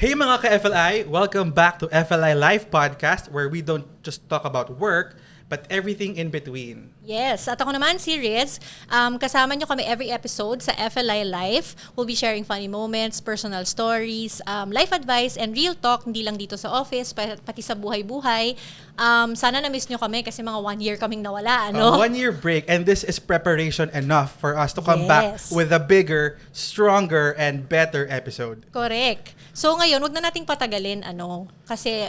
Hey mga ka-FLI! Welcome back to FLI Live Podcast where we don't just talk about work, but everything in between. Yes, at ako naman si Riz. Kasama nyo kami every episode sa FLI Live. We'll be sharing funny moments, personal stories, life advice, and real talk, hindi lang dito sa office, pati sa buhay-buhay. Sana na-miss nyo kami kasi mga 1 year kaming nawala, ano? 1 year break, and this is preparation enough for us to come back with a bigger, stronger, and better episode. Correct. So ngayon, wag na nating patagalin, kasi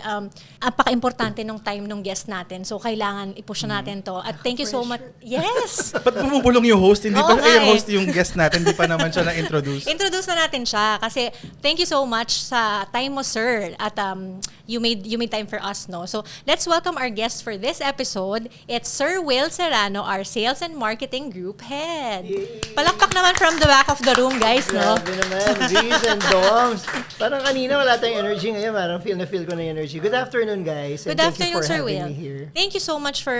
apaka-importante nung time nung guest natin. So kailangan i-push natin to. At thank you so much. Yes! Ba't bumubulong yung host? Hindi pa nga yung host yung guest natin. Hindi pa naman siya na-introduce. Introduce na natin siya kasi thank you so much sa time mo, sir. At you made time for us, no? So let's welcome our guest for this episode. It's Sir Will Serrano, our Sales and Marketing Group Head. Yay! Palakpak naman from the back of the room, guys, no? Grabe naman, G's and Doms. Parang kanina wala tayong energy ngayon. Parang feel ko na yung energy. Good afternoon, guys. Good afternoon, Sir Will. Thank you so much for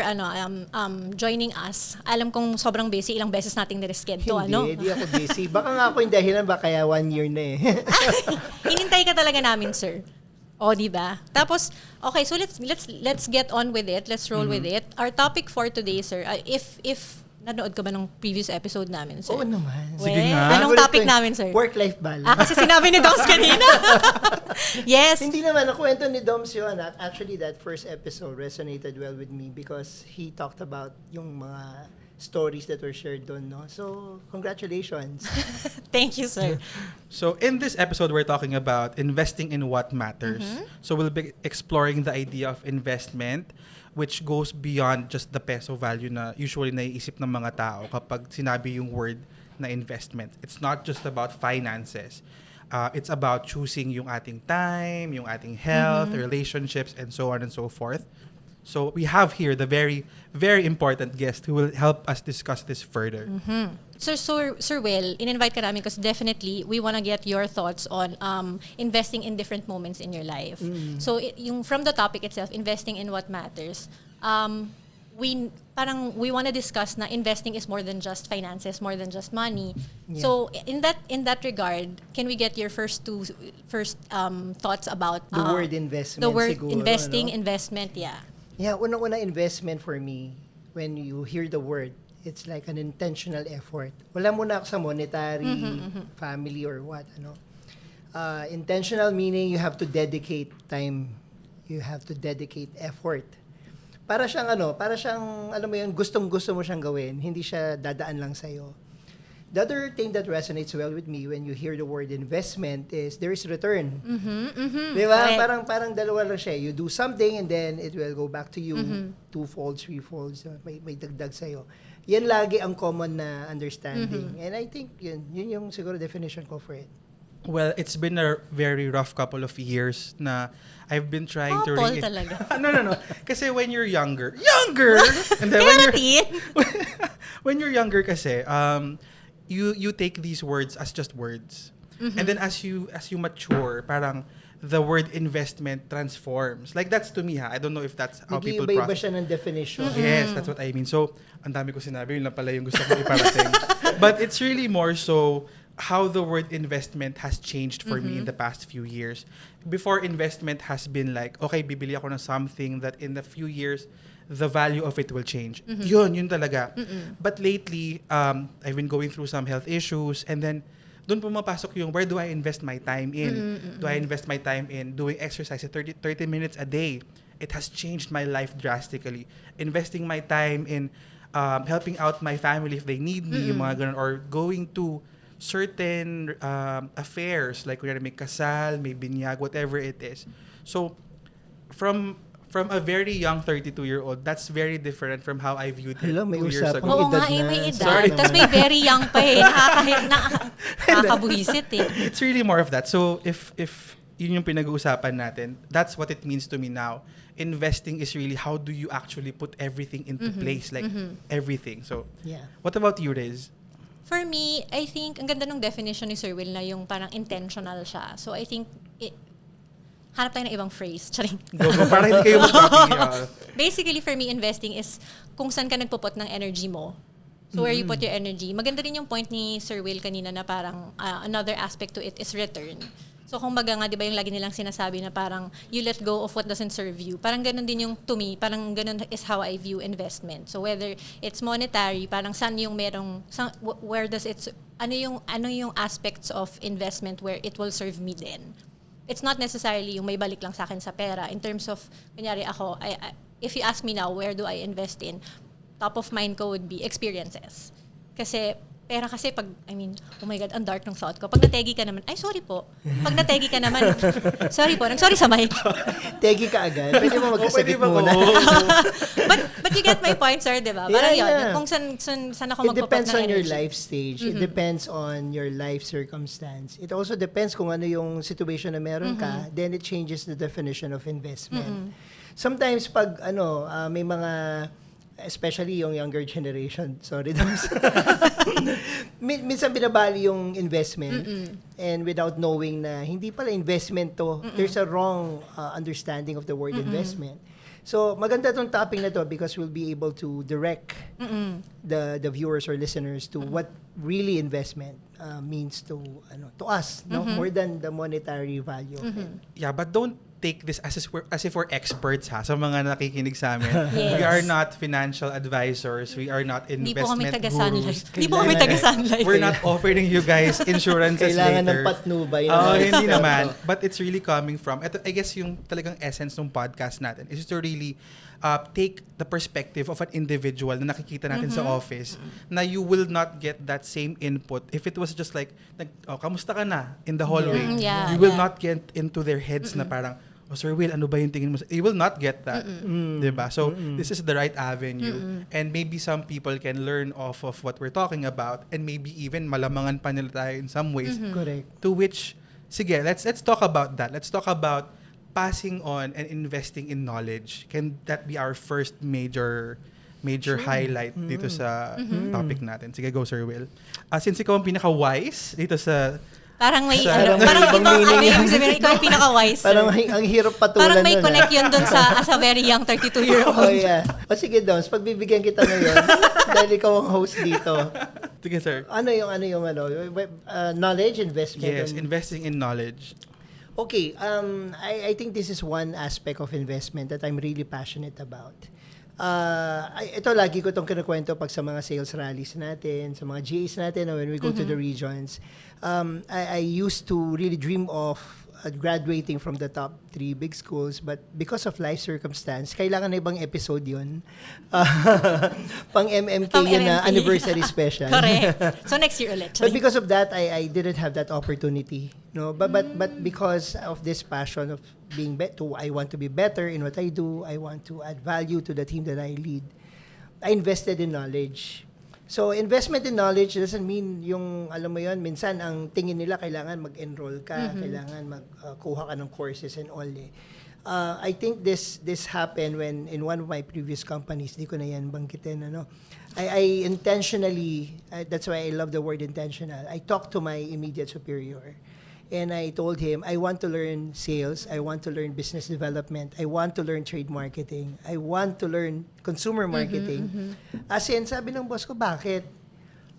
joining us. Alam kong sobrang busy, ilang beses nating nireschedule, ano? Hindi ako busy. Baka nga ako yung dahilan, baka kaya 1 year na eh. Hinintay ka talaga namin, sir. O, di ba? Tapos, okay, so let's get on with it. Let's roll with it. Our topic for today, sir, if nanood ka ba ng previous episode namin, sir? Oo naman. Sige nga. Anong topic namin, sir? Work-life balance. Kasi sinabi ni Doms kanina. Yes. Hindi naman, nakwento ni Doms yun. Actually, that first episode resonated well with me because he talked about yung mga stories that were shared doon, no? So, congratulations. Thank you, sir. So in this episode, we're talking about investing in what matters. So we'll be exploring the idea of investment, which goes beyond just the peso value na usually naiisip ng mga tao kapag sinabi yung word na investment. It's not just about finances. It's about choosing yung ating time, yung ating health, relationships, and so on and so forth. So we have here the very, very important guest who will help us discuss this further. So, Sir Will, in-invite ka namin because definitely we want to get your thoughts on investing in different moments in your life. So, yung from the topic itself, investing in what matters, we want to discuss na investing is more than just finances, more than just money. Yeah. So, in that regard, can we get your first thoughts about The word investment the word siguro, investing, ano? investment, yeah. Yeah, unang-una investment for me, when you hear the word, it's like an intentional effort. Wala muna sa monetary, family, or what, ano. Intentional meaning you have to dedicate time. You have to dedicate effort. Para siyang, alam mo yun, gustong-gusto mo siyang gawin. Hindi siya dadaan lang sa'yo. The other thing that resonates well with me when you hear the word investment is there is return. Di ba? Right. Parang dalawa lang siya. You do something and then it will go back to you 2 folds, 3 folds. May dagdag sa'yo. Yan lagi ang common na understanding. And I think yun yung siguro definition ko for it. Well, it's been a very rough couple of years na I've been trying to Paul talaga. No. Kasi when you're younger, and then when you're younger kasi, you take these words as just words. And then as you mature, parang the word investment transforms. Like that's to me, ha. I don't know if that's how people Nag-iiba-iba process. siya ng definition. Yes, that's what I mean. So, ang dami ko sinabi, yun lang pala yung gusto ko iparating. But it's really more so how the word investment has changed for me in the past few years. Before, investment has been like, okay, bibili ako ng something that in a few years, the value of it will change. Yun talaga. But lately, I've been going through some health issues and then doon pumapasok yung where do I invest my time in? Do I invest my time in doing exercise 30 minutes a day? It has changed my life drastically. Investing my time in helping out my family if they need me, yung mga ganun, or going to certain affairs like kunyari may kasal, may binyag, whatever it is. So from a very young 32-year-old, that's very different from how I viewed it Hello, may 2 years usapang ago. Oo nga, edad may na. edad. Sorry Tapos may very young pa eh. Nakakabuhisit eh. It's really more of that. So if yun yung pinag-uusapan natin, that's what it means to me now. Investing is really how do you actually put everything into place, like everything. So Yeah. what about you, Riz? For me, I think, ang ganda ng definition ni Sir Will na yung parang intentional siya. So I think, hanap tayo ng ibang phrase. Charing. Go, para hindi kayo mag-copy. Basically, for me, investing is kung saan ka nagpuput ng energy mo. So where you put your energy. Maganda rin yung point ni Sir Will kanina na parang another aspect to it is return. So kumbaga nga, di ba yung lagi nilang sinasabi na parang you let go of what doesn't serve you. Parang ganun din yung, to me, parang ganun is how I view investment. So whether it's monetary, parang saan yung where does it, ano yung aspects of investment where it will serve me then. It's not necessarily yung may balik lang sa akin sa pera. In terms of, kunyari ako, if you ask me now, where do I invest in? Top of mind ko would be experiences. Kasi pera kasi pag, oh my God, ang dark ng thought ko. Pag nategi ka naman, ay sorry po. Pag nategi ka naman, sorry po, nag-sorry sa mic. Tegi ka agad. Pwede mo magkasakit muna. but you get my point, sir, di ba? Parang yun. Kung saan ako It depends magpapat ng on your energy. life stage. It depends on your life circumstance. It also depends kung ano yung situation na meron ka. Then it changes the definition of investment. Sometimes pag may mga, especially yung younger generation, sorry Dams. Minsan binabali yung investment and without knowing na hindi pala investment to. There's a wrong understanding of the word investment. So maganda tong topic na to because we'll be able to direct the viewers or listeners to what really investment means to us, no, more than the monetary value of it. Yeah, but don't take this as if we're experts sa mga nakikinig sa amin. Yes. We are not financial advisors. We are not Hindi po kami investment taga-Sun gurus. Life. Hindi po kami taga-Sun Life. We're not offering you guys insurances Kailangan later. ng patnubay. Hindi naman. But it's really coming from, ito, I guess yung talagang essence ng podcast natin is to really take the perspective of an individual na nakikita natin sa office na you will not get that same input if it was just like, kamusta ka na in the hallway. Yeah, you will yeah. not get into their heads na parang, Sir Will, ano ba yung tingin mo? You will not get that. Diba? So, this is the right avenue. And maybe some people can learn off of what we're talking about and maybe even malamangan pa nila tayo in some ways. Correct. To which, sige, let's talk about that. Let's talk about passing on and investing in knowledge. Can that be our first major highlight dito sa topic natin? Sige, go Sir Will. Since ikaw ang pinaka-wise dito sa Parang may, Parang parang ibang meaning yung sabihin, ikaw yung pinaka-wise. Parang ang hirap patulan Parang may nun, connect yun dun sa, as a very young 32-year-old. Oh yeah. O sige Dons, pagbibigyan kita ngayon dahil ikaw ang host dito. Sige, sir. Ano yung knowledge investment? Yes, investing in knowledge. Okay, I think this is one aspect of investment that I'm really passionate about. Ito lagi ko itong kinukwento pag sa mga sales rallies natin, sa mga GAs natin, when we go to the regions. I used to really dream of graduating from the top 3 big schools, but because of life circumstance, kailangan na ibang episode yun. Pang MMK yun na anniversary special. Correct. So next year ulit. But because of that, I didn't have that opportunity. No, but because of this passion of being I want to be better in what I do. I want to add value to the team that I lead. I invested in knowledge. So investment in knowledge doesn't mean yung alam mo yun, minsan ang tingin nila kailangan mag-enroll ka, kailangan magkuha ka ng courses and all. I think this happened when in one of my previous companies, di ko na yan banggitin, I intentionally, that's why I love the word intentional. I talked to my immediate superior and I told him, I want to learn sales, I want to learn business development, I want to learn trade marketing, I want to learn consumer marketing. As in, sabi ng boss ko, bakit?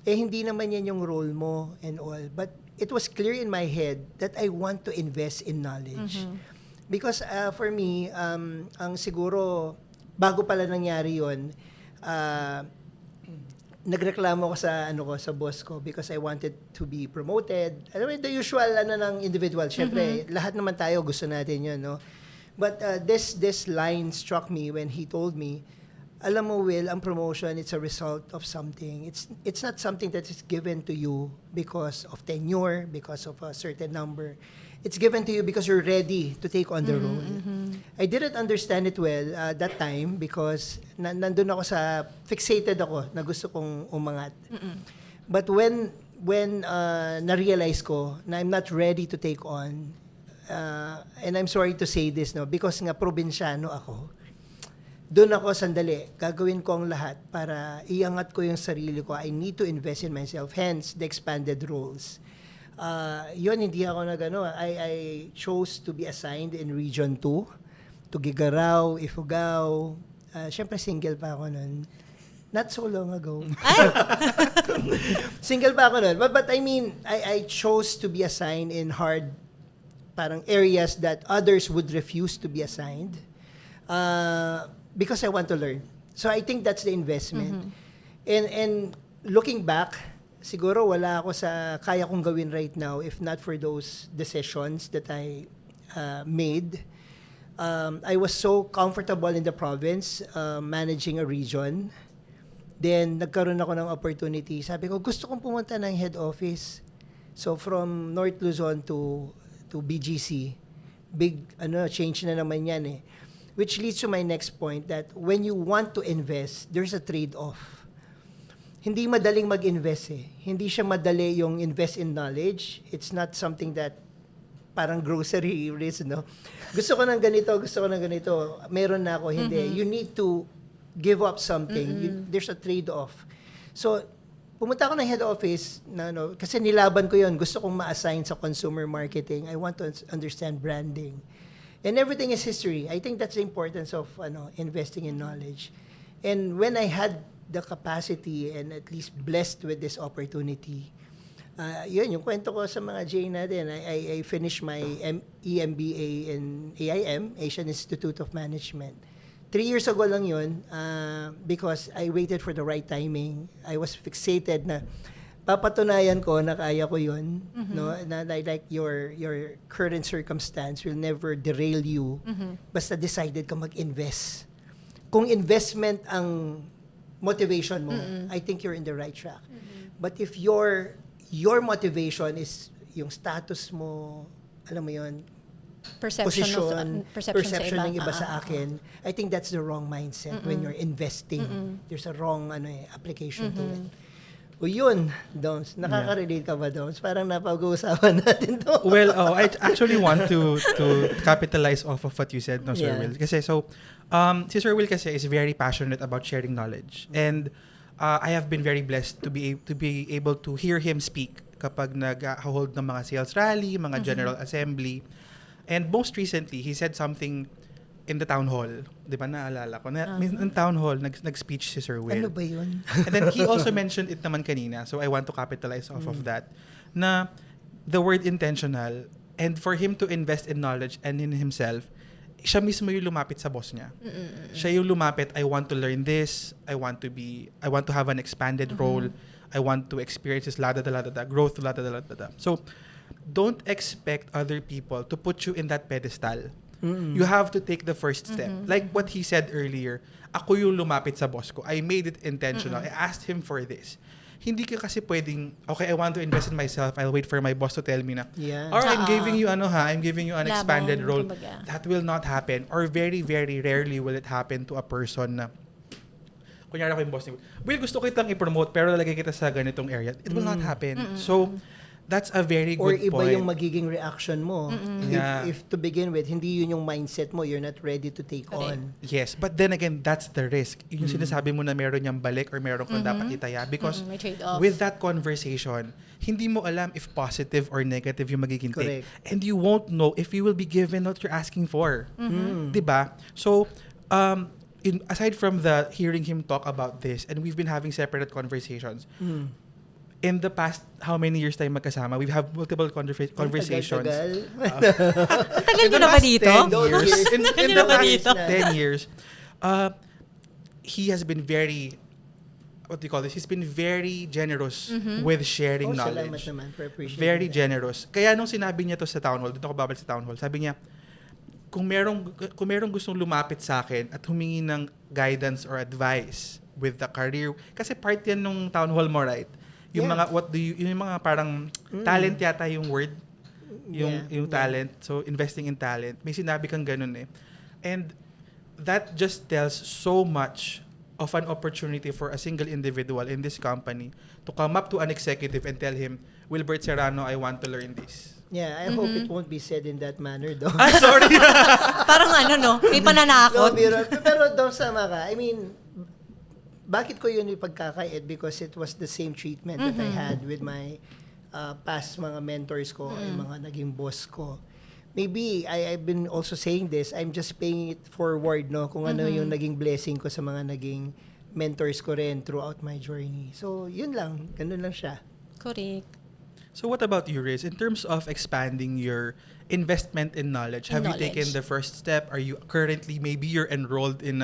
Hindi naman yan yung role mo and all. But it was clear in my head that I want to invest in knowledge. Because for me, ang siguro, bago pala nangyari yun, nagreklamo ko sa sa boss ko because I wanted to be promoted. Alam mo, the usual ng individual. Siyempre, lahat naman tayo gusto natin 'yun, no? But this line struck me when he told me, alam mo Will, ang promotion it's a result of something. It's not something that is given to you because of tenure, because of a certain number. It's given to you because you're ready to take on the role. I didn't understand it well that time because nandun ako fixated ako na gusto kong umangat. But when na-realize ko na I'm not ready to take on, and I'm sorry to say this, no, because nga probinsyano ako, doon ako sandali, gagawin ko ang lahat para iangat ko yung sarili ko. I need to invest in myself, hence the expanded roles. Yun, hindi ako I chose to be assigned in Region 2 to Gigarao, Ifugao. Siyempre single pa ako nun. Not so long ago. Single pa ako nun. But I mean, I chose to be assigned in hard parang areas that others would refuse to be assigned because I want to learn. So I think that's the investment. And looking back, siguro wala ako sa kaya kong gawin right now if not for those decisions that I made. I was so comfortable in the province, managing a region. Then, nagkaroon ako ng opportunity. Sabi ko, gusto kong pumunta ng head office. So, from North Luzon to BGC, big change na naman yan eh. Which leads to my next point that when you want to invest, there's a trade-off. Hindi madaling mag-invest eh. Hindi siya madali yung invest in knowledge. It's not something that parang grocery list, no? Gusto ko ng ganito, meron na ako, hindi. You need to give up something. There's a trade-off. So, pumunta ako ng head office, kasi nilaban ko yon. Gusto kong ma-assign sa consumer marketing. I want to understand branding. And everything is history. I think that's the importance of investing in knowledge. And when I had the capacity and at least blessed with this opportunity, yun, yung kwento ko sa mga J natin. I finished my EMBA in AIM, Asian Institute of Management. 3 years ago lang yun because I waited for the right timing. I was fixated na papatunayan ko na kaya ko yun. No? Na like your current circumstance will never derail you basta decided ka mag-invest. Kung investment ang motivation mo, I think you're in the right track. But if your motivation is yung status mo, alam mo yun, perception ng iba sa akin, I think that's the wrong mindset when you're investing. There's a wrong application to it. O yun, Doms, nakaka-relate ka ba, Doms? Parang napag-uusapan natin to. Well, I actually want to capitalize off of what you said, no, Sir Will. Kasi si Sir Will kasi is very passionate about sharing knowledge. And I have been very blessed to be able to hear him speak kapag nag-hold ng mga sales rally, mga general assembly. And most recently, he said something in the town hall. Di ba, naalala ko? In town hall, nag-speech si Sir Will. Ano ba yun? And then he also mentioned it naman kanina, so I want to capitalize off of that, na the word intentional, and for him to invest in knowledge and in himself, siya mismo yung lumapit sa boss niya. Siya yung lumapit, I want to learn this, I want to have an expanded role, I want to experience this, growth, So, don't expect other people to put you in that pedestal. You have to take the first step. Like what he said earlier, ako yung lumapit sa boss ko. I made it intentional. I asked him for this. Hindi ka kasi pwedeng, okay, I want to invest in myself. I'll wait for my boss to tell me na, or I'm giving you an expanded role. Kumbaga. That will not happen. Or very, very rarely will it happen to a person na, kunyari ako yung boss niya, Will, gusto ko itang i-promote pero lalagay kita sa ganitong area. It will not happen. So, that's a very good point. Or iba yung magiging reaction mo. If to begin with, hindi yun yung mindset mo, you're not ready to take on. Yes, but then again, that's the risk. Yung sinasabi mo na meron niyang balik or meron kang dapat itaya. Because with that conversation, hindi mo alam if positive or negative yung magiging take. And you won't know if you will be given what you're asking for. Diba? So, aside from the hearing him talk about this, and we've been having separate conversations, in the past, how many years tayo magkasama? We've had multiple conversations. Tagal nyo na ba dito? In the past 10 years, he has been very, what do you call this? He's been very generous with sharing knowledge. Salamat naman for appreciating Very that. generous. Kaya nung sinabi niya to sa town hall, dito ako babalik sa town hall, sabi niya, kung merong gustong lumapit sa akin at humingi ng guidance or advice with the career, kasi part yan nung town hall mo, right? Yung mga yung mga parang talent yata yung word, yung talent. So investing in talent. May sinabi kang ganun eh. And that just tells so much of an opportunity for a single individual in this company to come up to an executive and tell him, Wilbert Serrano, I want to learn this. Yeah, I hope it won't be said in that manner though. Sorry. Parang may pananakot. Pero daw sama ka. I mean, bakit ko yun ipagkakait? Because it was the same treatment that I had with my past mga mentors ko, yung mga naging boss ko. Maybe, I've been also saying this, I'm just paying it forward, no? Kung ano yung naging blessing ko sa mga naging mentors ko rin throughout my journey. So, yun lang. Ganun lang siya. Correct. So what about you, Riz? In terms of expanding your investment in knowledge, have you taken the first step? Are you currently, maybe you're enrolled in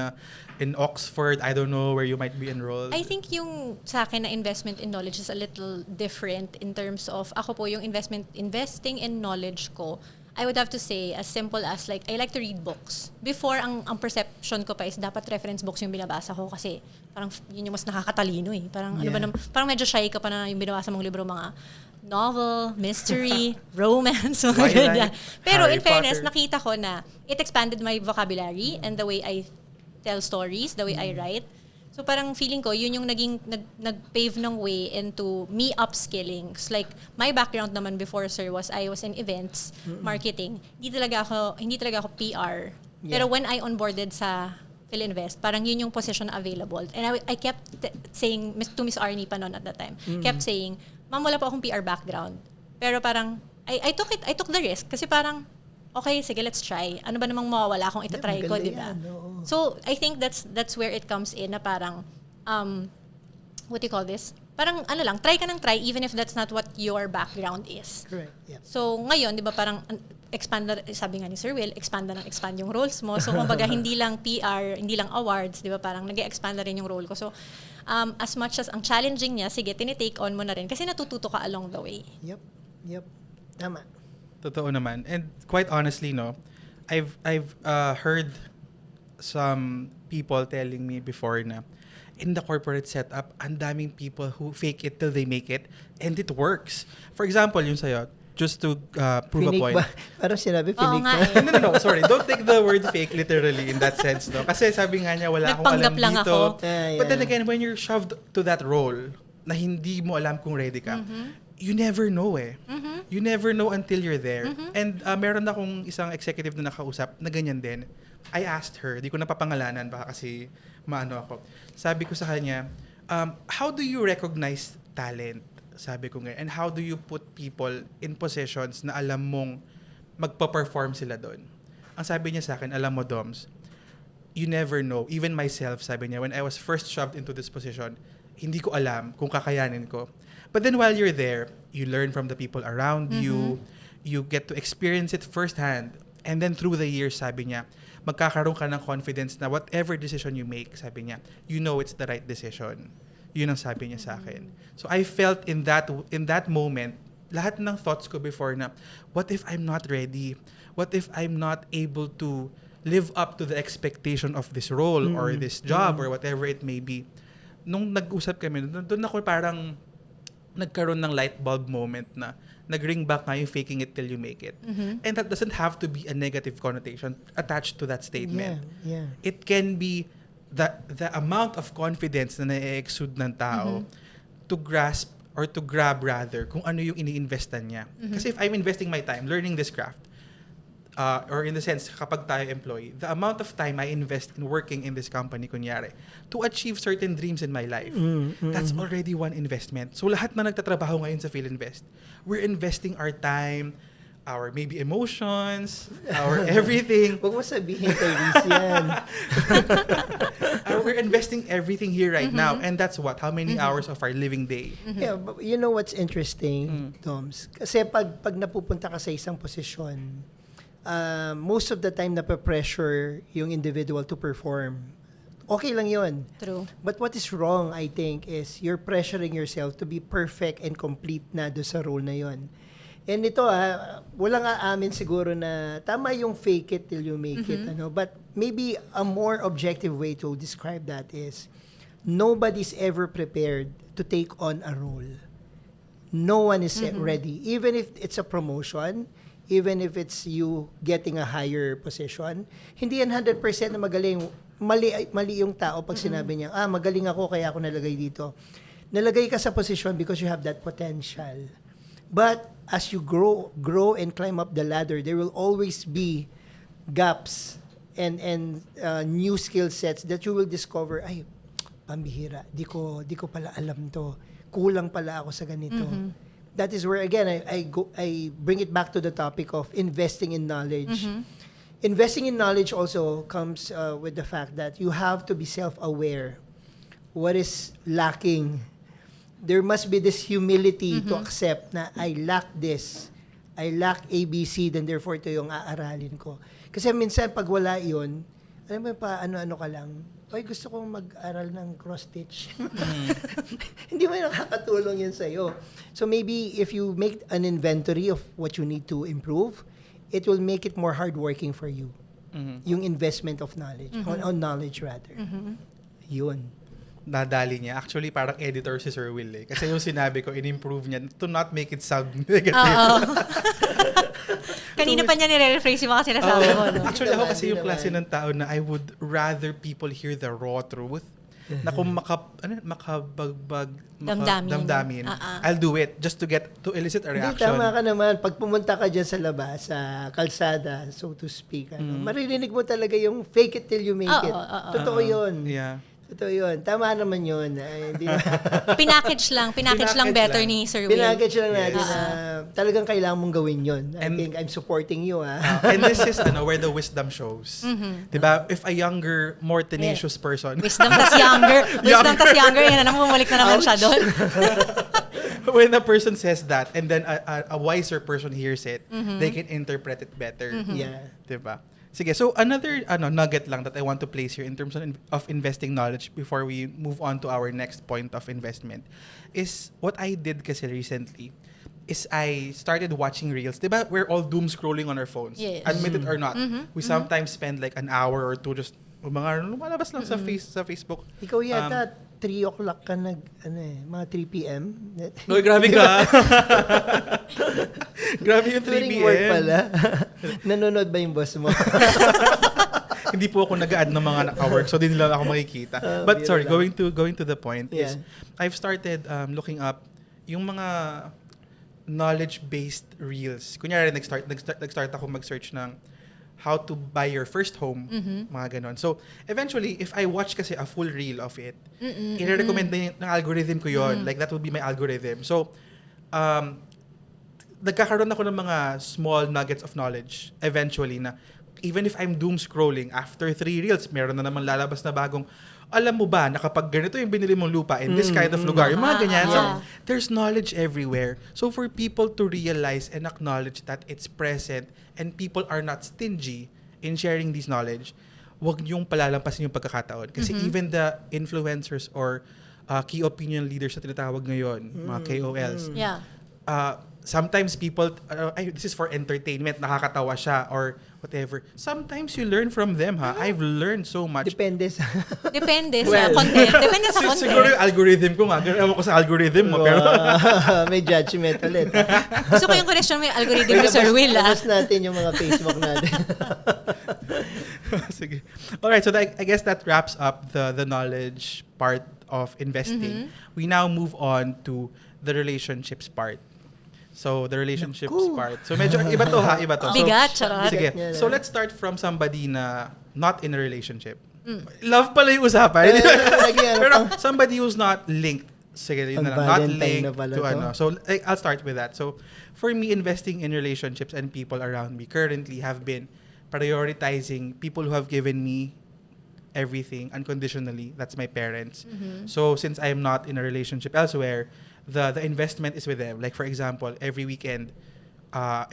Oxford? I don't know where you might be enrolled. I think yung sa akin na investment in knowledge is a little different in terms of, ako po yung investing in knowledge ko, I would have to say as simple as like, I like to read books. Before, ang perception ko pa is dapat reference books yung binabasa ko kasi parang yun yung mas nakakatalino eh. Parang, ano ba parang medyo shy ka pa na yung binabasa mong libro, mga novel, mystery, romance, mga ganyan. Pero Harry in fairness, Potter. nakita ko na it expanded my vocabulary and the way I tell stories, the way I write. So parang feeling ko, yun yung nag-pave ng way into me upskilling. It's like, my background naman before, sir, was I was in events, marketing. Hindi talaga ako PR. Pero when I onboarded sa PhilInvest, parang yun yung position na available. And I kept saying, to Miss Arnie pa noon at that time, kept saying, ma'am, wala po akong PR background. Pero parang, I took the risk. Kasi parang, okay, sige, let's try. Ano ba namang mawawala kung itatry ko, di ba? So, I think that's where it comes in na parang, what do you call this? Parang ano lang, try ka ng try even if that's not what your background is. Correct. Yeah. So, ngayon, di ba parang expand na, sabi nga ni Sir Will, expand na ng expand yung roles mo. So, kumbaga, hindi lang PR, hindi lang awards, di ba? Parang nag-expand na rin yung role ko. So, as much as ang challenging niya, sige, tinitake on mo na rin kasi natututo ka along the way. Yep. Tama. Totoo naman. And quite honestly, no, I've heard some people telling me before na in the corporate setup, ang daming people who fake it till they make it and it works. For example, yung sa'yo, just to prove a point. Parang sinabi, Oo finig nga ba? eh. No, sorry. Don't take the word fake literally in that sense, no? Kasi sabi nga niya, wala akong alam Nagpanggap lang dito. ako. But then again, when you're shoved to that role na hindi mo alam kung ready ka, you never know eh. You never know until you're there. And meron akong isang executive na nakausap na ganyan din. I asked her, di ko napapangalanan, baka kasi maano ako. Sabi ko sa kanya, how do you recognize talent? Sabi ko nga. And how do you put people in positions na alam mong magpa-perform sila doon? Ang sabi niya sa akin, alam mo, Doms, you never know. Even myself, sabi niya, when I was first shoved into this position, hindi ko alam kung kakayanin ko. But then while you're there, you learn from the people around you. You get to experience it firsthand. And then through the years, sabi niya, magkakaroon ka ng confidence na whatever decision you make, sabi niya, you know it's the right decision. Yun ang sabi niya sa akin. So I felt in that moment, lahat ng thoughts ko before na, what if I'm not ready? What if I'm not able to live up to the expectation of this role or this job or whatever it may be? Nung nag-usap kami, doon ako parang nagkaroon ng light bulb moment na nag-ring back nga yung faking it till you make it. And that doesn't have to be a negative connotation attached to that statement. Yeah. It can be the amount of confidence na na-exude ng tao to grasp or to grab rather kung ano yung ini-investan niya. Kasi if I'm investing my time learning this craft, or in the sense, kapag tayo employee, the amount of time I invest in working in this company, kunyari, to achieve certain dreams in my life, that's already one investment. So lahat na nagtatrabaho ngayon sa PhilInvest, we're investing our time, our maybe emotions, our everything. Huwag mo sabihin kay Riz yan. We're investing everything here right now. And that's what? How many hours of our living day? Yeah, but you know what's interesting, Toms? Kasi pag napupunta ka sa isang posisyon, most of the time nape-pressure yung individual to perform. Okay lang yun. True. But what is wrong, I think, is you're pressuring yourself to be perfect and complete na do sa role na yun. And ito walang aamin siguro na tama yung fake it till you make it. But maybe a more objective way to describe that is nobody's ever prepared to take on a role. No one is ready. Even if it's a promotion, even if it's you getting a higher position, hindi yan 100% na magaling. Mali yung tao pag sinabi niya, magaling ako kaya ako nalagay dito. Nalagay ka sa position because you have that potential. But as you grow and climb up the ladder, there will always be gaps and new skill sets that you will discover, ay, pambihira, di ko pala alam to. Kulang pala ako sa ganito. That is where, again, I bring it back to the topic of investing in knowledge. Investing in knowledge also comes with the fact that you have to be self-aware. What is lacking? there must be this humility to accept na I lack this. I lack ABC, then therefore ito yung aaralin ko. Kasi minsan pag wala yun, alam mo pa, ano-ano ka lang, ay gusto kong mag-aral ng cross-stitch. Hindi mo nakakatulong yun sa'yo. So maybe if you make an inventory of what you need to improve, it will make it more hardworking for you. Yung investment of knowledge, on knowledge rather. Yun. Nadali niya. Actually, parang editor si Sir Will eh. Kasi yung sinabi ko, in-improve niya to not make it sound negative. Oo. Kanina pa niya nire-rephrase yung mga sinasabi mo. No? Actually, ako kasi yung klase ng tao na I would rather people hear the raw truth na kung damdamin, I'll do it just to elicit a Hindi, reaction. tama ka naman. Pag pumunta ka dyan sa labas, sa kalsada, so to speak, maririnig mo talaga yung fake it till you make it. Totoo yun. Yeah. Totoo yun. Tama naman yun. Ay, hindi Pinackage lang better ni Sir Will. Pinackage lang natin na talagang kailangan mong gawin yun. I think I'm supporting you. And this is where the wisdom shows. Diba? If a younger, more tenacious person... Wisdom tas younger. Yan na, bumalik na naman siya doon. When a person says that and then a wiser person hears it, they can interpret it better. Yeah. Diba? Sige, so another nugget lang that I want to place here in terms of investing knowledge before we move on to our next point of investment is what I did kasi recently is I started watching reels. Diba? We're all doom scrolling on our phones. Yes. Admit it or not. We sometimes spend like an hour or two just lumalabas lang sa Facebook. Ikaw yata, 3 o'clock ka mga 3 p.m. Uy, grabe ka. Grabe yung 3 During p.m. work pala. Nanonood ba yung boss mo? Hindi po ako nag-add ng mga naka-work, so di nila ako makikita. But sorry, going to the point is I've started looking up yung mga knowledge-based reels. Kunyari, nag-start ako mag-search ng how to buy your first home, mga ganon. So, eventually, if I watch kasi a full reel of it, i-recommend ng algorithm ko yon. Like, that would be my algorithm. So, nagkakaroon ako ng mga small nuggets of knowledge eventually na even if I'm doom scrolling, after 3 reels, meron na naman lalabas na bagong, alam mo ba na kapag ganito yung binili mong lupa in this kind of lugar, yung mga ganyan. So, there's knowledge everywhere. So, for people to realize and acknowledge that it's present and people are not stingy in sharing this knowledge, wag niyong palalampasin yung pagkakataon. Kasi even the influencers or key opinion leaders na tinatawag ngayon, mga KOLs, sometimes people, this is for entertainment, nakakatawa siya or whatever. Sometimes you learn from them, ha? I've learned so much. Depende sa content. Depende sa content. Siguro yung algorithm ko nga. Ewan ko sa algorithm mo. Pero may judgment ulit. Gusto ko yung connection mo yung algorithm ni Sir Will. Labas natin yung mga Facebook natin. Sige. Alright, so I guess that wraps up the knowledge part of investing. We now move on to the relationships part. So, the relationships part. So, medyo iba to. So, Bigat, charot. Sige. So, let's start from somebody na not in a relationship. Love pala yung usapan. Pero somebody who's not linked. Sige, yun na lang. Not linked to ano. So, I'll start with that. So, for me, investing in relationships and people around me currently have been prioritizing people who have given me everything unconditionally. That's my parents. So, since I am not in a relationship elsewhere, the investment is with them. Like, for example, every weekend,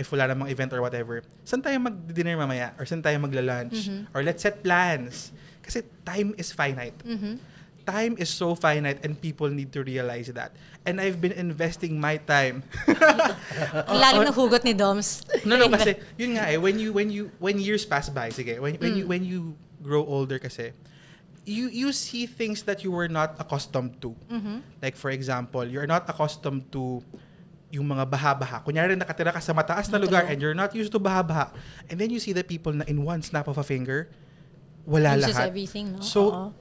if wala namang event or whatever, saan tayo mag-dinner mamaya? Or saan tayo magla-lunch? Or let's set plans. Kasi time is finite. Time is so finite and people need to realize that. And I've been investing my time. Ang lalim ng hugot ni Doms. No, kasi, yun nga when years pass by, sige, when you grow older kasi, you see things that you were not accustomed to. Like, for example, you're not accustomed to yung mga baha-baha. Kunyari, nakatira ka sa mataas na lugar and you're not used to baha-baha. And then you see the people na in one snap of a finger, wala Uses lahat. everything, no? So,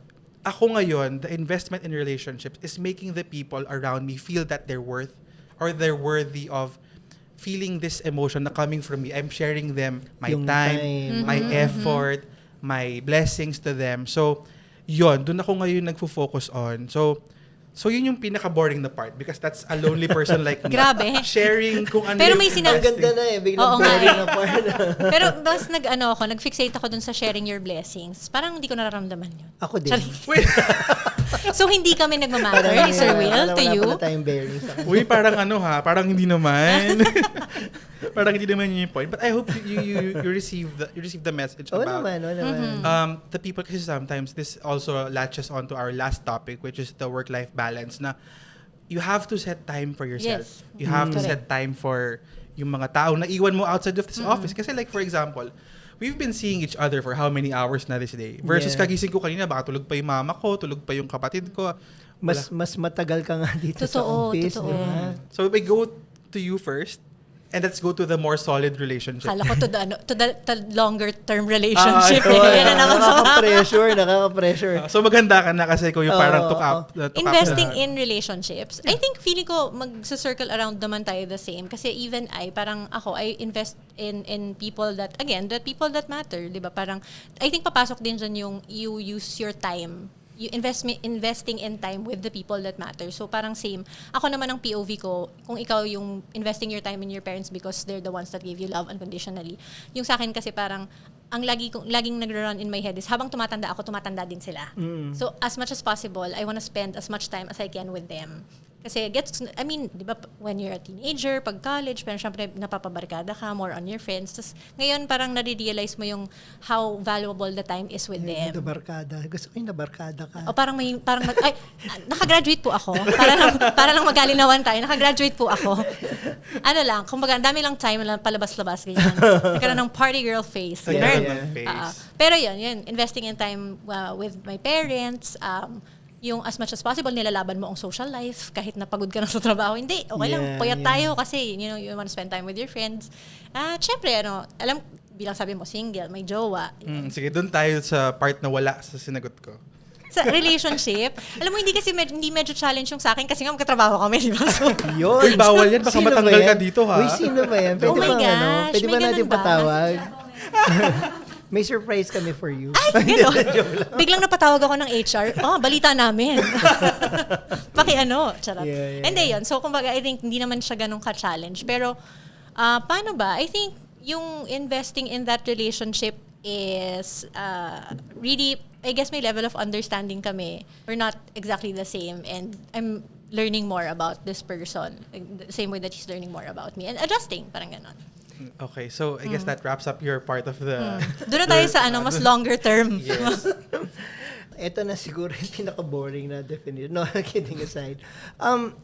ako ngayon, the investment in relationships is making the people around me feel that they're worth or they're worthy of feeling this emotion na coming from me. I'm sharing them my time, my effort, my blessings to them. So, yon, doon ako ngayon nagfo-focus on. So, So yun yung pinaka-boring na part because that's a lonely person like me. Grabe. Sharing kung ano Pero yung may Ang ganda na eh. Biglang Oo nga boring na part. Pero mas nag-fixate ako dun sa sharing your blessings. Parang hindi ko nararamdaman yun. Ako din. Sorry. Wait. So, hindi kami nagmamatter, Sir Will, to you? Wala tayong bearings. Uy, parang parang hindi naman. Parang hindi naman yun yung point. But I hope you receive the message Oo about naman, oo naman. the people, kasi sometimes this also latches on to our last topic, which is the work-life balance, na you have to set time for yourself. Yes. You have to Correct. set time for yung mga tao na iwan mo outside of this office. Kasi like, for example, we've been seeing each other for how many hours na this day? Versus Yeah. kagising ko kanina, baka tulog pa yung mama ko, tulog pa yung kapatid ko. Mas matagal ka nga dito sa Totoo, office. totoo. di ba? So we go to you first, and let's go to the more solid relationship. Kala ko to the longer term relationship. Oo, Yan na naman sa nakaka-pressure. So maganda ka na kasi ko yung parang Oo, took up. Investing in relationships. I think feeling ko mag-circle around naman tayo the same kasi even parang ako, I invest in people that matter, 'di ba? Parang I think papasok din diyan yung you use your time. You investing in time with the people that matter. So parang same. Ako naman ang POV ko, kung ikaw yung investing your time in your parents because they're the ones that give you love unconditionally. Yung sa akin kasi parang ang laging nagro-run in my head is habang tumatanda ako, tumatanda din sila. So as much as possible, I wanna spend as much time as I can with them. Kasi di ba, when you're a teenager, pag college, pero syempre napapabarkada ka, more on your friends. Tapos ngayon parang nare-realize mo yung how valuable the time is with them. Nabarkada. Gusto ko yung nabarkada ka. O nakagraduate po ako. Para lang magalinawan tayo. Nakagraduate po ako. Ano lang, kumbaga, dami lang time lang palabas-labas ganyan. Nagkaroon ng party girl face. Nagkaroon Ganun. ng face. Pero yun, investing in time with my parents, yung as much as possible, nilalaban mo ang social life kahit napagod ka na sa trabaho. Hindi, okay lang, puyat tayo kasi, you want to spend time with your friends. At syempre, alam, bilang sabi mo, single, may jowa. Sige, doon tayo sa part na wala sa sinagot ko. Sa relationship, alam mo, hindi kasi hindi medyo challenge yung sa akin kasi nga magkatrabaho kami, di ba? So, Yun. Uy, bawal yan, baka Sino ba matanggal yan? ka dito, ha? Uy, sino ba yan? Pwede Oh my bang, gosh, pwede may ba natin ganun ba? patawag? May surprise kami for you. ay, gano'n. Biglang napatawag ako ng HR. Balita namin. Charot. Yeah. Hindi yun. So, kumbaga, I think hindi naman siya ganun ka-challenge. Pero, paano ba? I think yung investing in that relationship is really, I guess may level of understanding kami. We're not exactly the same and I'm learning more about this person. The same way that he's learning more about me and adjusting, parang ganon. Okay, so I guess that wraps up your part of the... Doon na tayo sa mas longer term. Yes. Ito na siguro yung pinaka-boring na definition. No, kidding aside.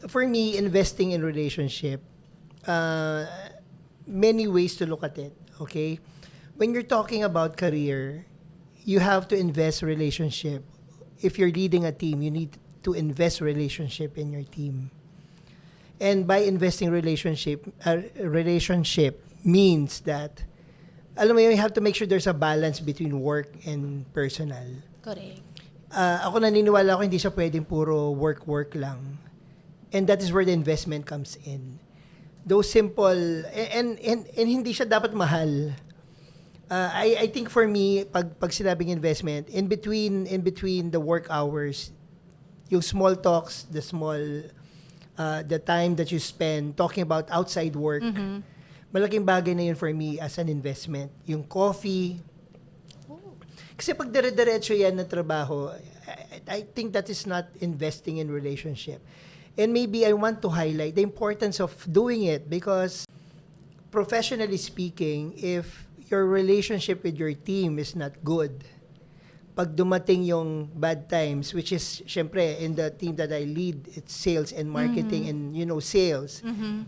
For me, investing in relationship, many ways to look at it, okay? When you're talking about career, you have to invest relationship. If you're leading a team, you need to invest relationship in your team. And by investing relationship means that, alam mo yun, you have to make sure there's a balance between work and personal. Correct. Ako naniniwala ako hindi siya pwedeng puro work lang. And that is where the investment comes in. Those simple, and hindi siya dapat mahal. I think for me, pag sinabing investment, in between the work hours, yung small talks, the time that you spend talking about outside work, malaking bagay na yun for me as an investment. Yung coffee. Kasi pag dire-diretso yan na trabaho, I think that is not investing in relationship. And maybe I want to highlight the importance of doing it because professionally speaking, if your relationship with your team is not good, pag dumating yung bad times, which is, syempre, in the team that I lead, it's sales and marketing and, sales.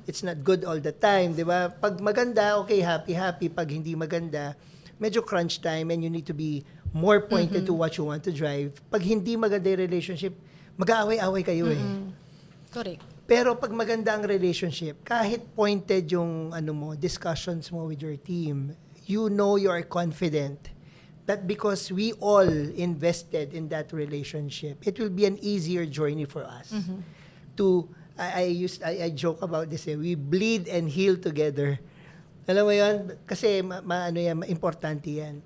It's not good all the time, di ba? Pag maganda, okay, happy. Pag hindi maganda, medyo crunch time and you need to be more pointed to what you want to drive. Pag hindi maganda yung relationship, mag-aaway-aaway kayo eh. Correct. Pero pag maganda ang relationship, kahit pointed yung discussions mo with your team, you are confident that because we all invested in that relationship, it will be an easier journey for us. I joke about this, we bleed and heal together. Alam mo yan? Kasi importante yan.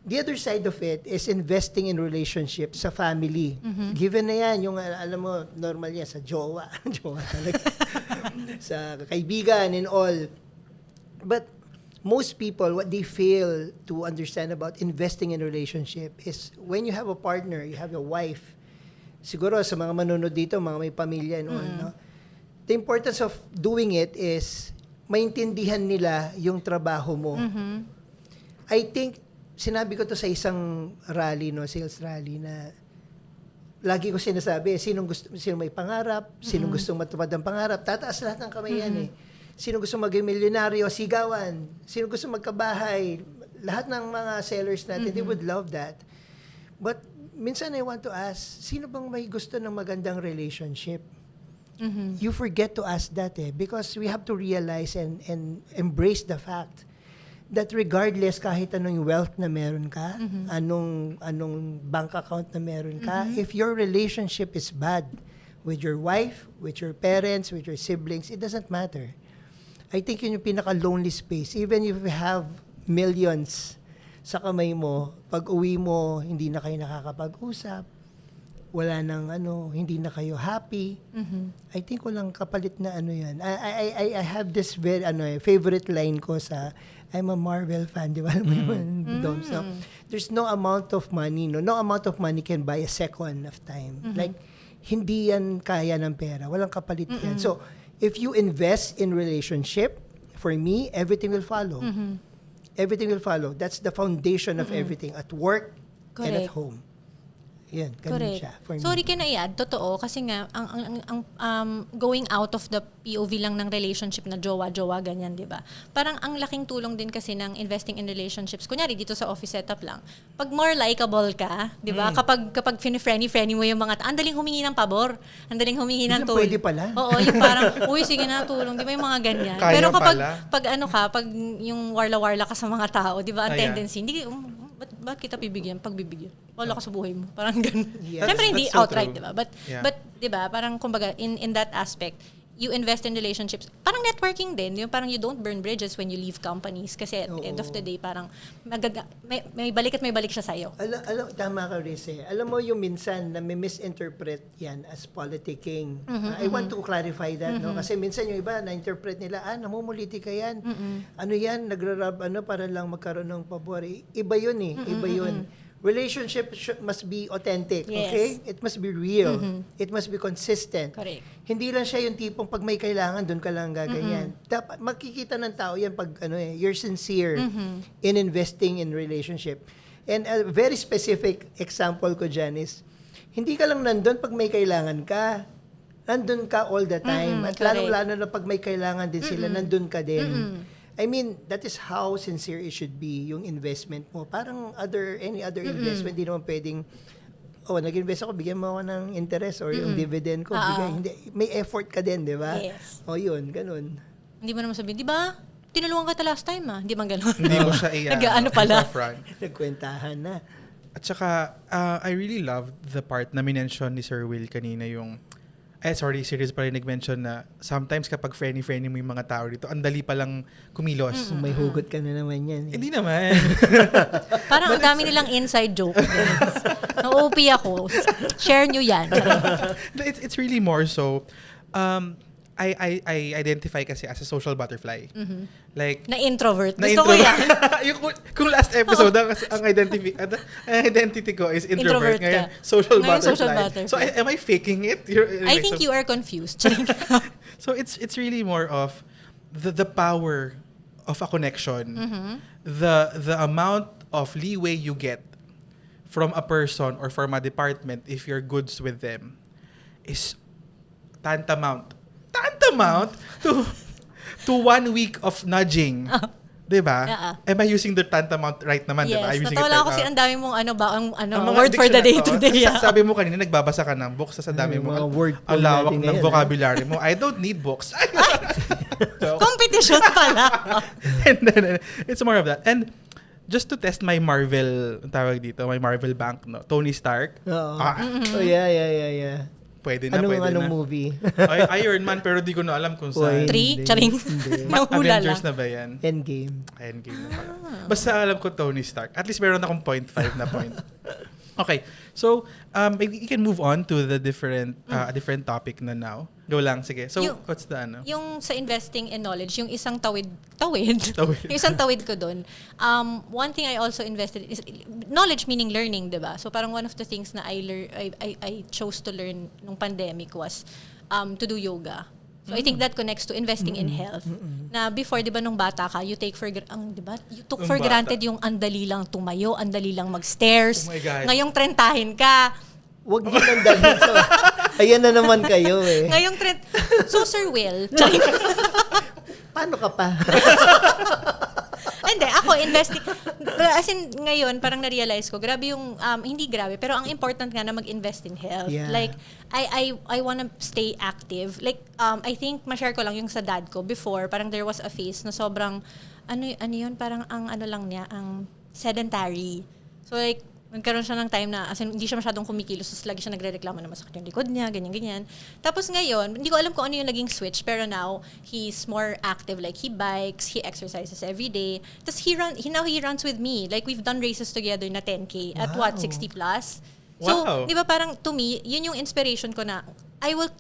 The other side of it is investing in relationships sa family. Given na yan, yung alam mo, normal yan sa jowa. Jowa talaga. Sa kaibigan and all. But most people, what they fail to understand about investing in relationship is when you have a partner, you have a wife, siguro sa mga manonood dito, mga may pamilya and all, no? The importance of doing it is maintindihan nila yung trabaho mo. I think, sinabi ko to sa isang rally, no, sales rally, na lagi ko sinasabi, sino may pangarap, sino gustong matupad ang pangarap, tataas lahat ng kamay yan eh. Sino gusto maging milyonaryo, sigawan. Sino gusto magkabahay. Lahat ng mga sellers natin, they would love that. But minsan I want to ask, sino bang may gusto ng magandang relationship? You forget to ask that eh. Because we have to realize and embrace the fact that regardless kahit anong wealth na meron ka, anong bank account na meron ka, if your relationship is bad with your wife, with your parents, with your siblings, it doesn't matter. I think yun yung pinaka-lonely space. Even if you have millions sa kamay mo, pag uwi mo, hindi na kayo nakakapag-usap, wala nang hindi na kayo happy. I think walang kapalit na yan. I have this very favorite line ko sa I'm a Marvel fan, di ba? So, there's no amount of money, no amount of money can buy a second of time. Like, hindi yan kaya ng pera. Walang kapalit yan. So, if you invest in relationship, for me, everything will follow. Everything will follow. That's the foundation of everything at work and at home. Yan, ganun siya for me. Sorry ka na i-add, totoo, kasi nga, ang going out of the POV lang ng relationship na jowa-jowa, ganyan, di ba? Parang ang laking tulong din kasi ng investing in relationships. Kunyari, dito sa office setup lang, pag more likable ka, di ba? Kapag friendly mo yung mga, andaling humingi ng pabor, andaling humingi ng tulong. Pwede pala. Oo, yung parang, uy, sige na, tulong, di ba yung mga ganyan? Kaya pero kapag, pala. pag yung warla-warla ka sa mga tao, di ba, ang Ayan. tendency, hindi, ba't kita bibigyan? Pagbibigyan. Wala ka sa buhay mo. Parang ganun. Yeah. Siyempre hindi That's so outright, true. di ba? But, Yeah. but di ba, parang kumbaga, in that aspect, you invest in relationships. Parang networking din. Yung parang you don't burn bridges when you leave companies. Kasi at the end of the day, parang may balik at may balik siya sa'yo. Tama ka, Riz. Alam mo yung minsan na may misinterpret yan as politicking. I want to clarify that. No? Kasi minsan yung iba, na-interpret nila, namumuliti ka yan. Ano yan, nagrarab, para lang magkaroon ng pabor. Iba yun eh. Iba yun. Relationship must be authentic, Yes. okay? It must be real. It must be consistent. Correct. Hindi lang siya yung tipong pag may kailangan, doon ka lang gaganyan. Dapat makikita ng tao yan pag you're sincere in investing in relationship. And a very specific example ko dyan is, hindi ka lang nandun pag may kailangan ka. Nandun ka all the time. At correct. lalong-lalo na pag may kailangan din sila, nandun ka din. I mean, that is how sincere it should be, yung investment mo. Parang any other investment, di naman pwedeng, nag-invest ako, bigyan mo ako ng interest or yung dividend ko. Hindi, may effort ka din, di ba? Yes. Yun, ganun. Hindi mo naman sabihin, di ba? Tinulungan ka ta last time Hindi man ganun. Hindi mo siya Nag-ano pala. front. Nagkwentahan na. At saka, I really loved the part na minention ni Sir Will kanina yung, serious pala yung nag-mention na sometimes kapag friendly mo yung mga tao dito, ang dali palang kumilos. May hugot ka na naman yan. Hindi naman. Parang ang dami nilang inside joke. Na-OP ako. Share nyo yan. It's really more so, I identify kasi as a social butterfly. Like, Na introvert. Gusto ko yan. kung last episode, ang identity ko is introvert. Introvert ka. Ngayon, social Ngayon, butterfly. social butterfly. So, am I faking it? I think you are confused. So, it's really more of the power of a connection. The amount of leeway you get from a person or from a department if you're goods with them is tantamount to 1 week of nudging. Diba? Am I using the tantamount right naman? Yes. Diba? I'm using Natawa it lang right ako kasi now. ang dami mong Ang mga word for the day dictionary, today. Sabi mo kanina, nagbabasa ka ng books, sa dami mo, mga word ang pool lawak natin ng ngayon, vocabulary mo. I don't need books. So, Competition pala. and then, it's more of that. And just to test my Marvel, ang tawag dito, my Marvel bank, no? Tony Stark. Oo. Yeah. pwede na, pwede Anong na. movie? Iron Man, pero di ko na alam kung Uy, saan. 3? Charing. Hindi. Nahula Avengers lang. na ba yan? Endgame. Endgame na pala. Basta alam ko Tony Stark. At least meron akong 0.5 na point. Okay. So, maybe we can move on to the different topic na now. Go lang, sige. So, what's the ano? Yung sa investing in knowledge, yung isang tawid. Tawid. Yung isang tawid ko dun. One thing I also invested in is knowledge, meaning learning, diba? So parang one of the things na I chose to learn nung pandemic was to do yoga. So I think that connects to investing in health. Na before, 'di ba, nung bata ka, you took Nung for bata. granted yung andali lang tumayo, andali lang mag-stairs. Oh my God. Ngayong trentahin ka. Huwag din ang dalhin sa... Ayan na naman kayo eh. Ngayong So Sir Will, Paano ka pa? hindi, ako, investing. As in, ngayon, parang na-realize ko, grabe yung, hindi grabe, pero ang important nga na mag-invest in health. Yeah. Like, I wanna stay active. Like, I think, ma-share ko lang yung sa dad ko. Before, parang there was a phase na sobrang, ano yun, parang ang ano lang niya, ang sedentary. So like, nagkaroon siya ng time na, as in, hindi siya masyadong kumikilos, so lagi siya nagre-reklamo na masakit yung likod niya, ganyan-ganyan. Tapos ngayon, hindi ko alam kung ano yung naging switch, pero now, he's more active. Like, he bikes, he exercises every day. Tapos now he runs with me. Like, we've done races together na 10K at Wow. 60 plus. Wow. So, di ba parang, to me, yun yung inspiration ko na, I will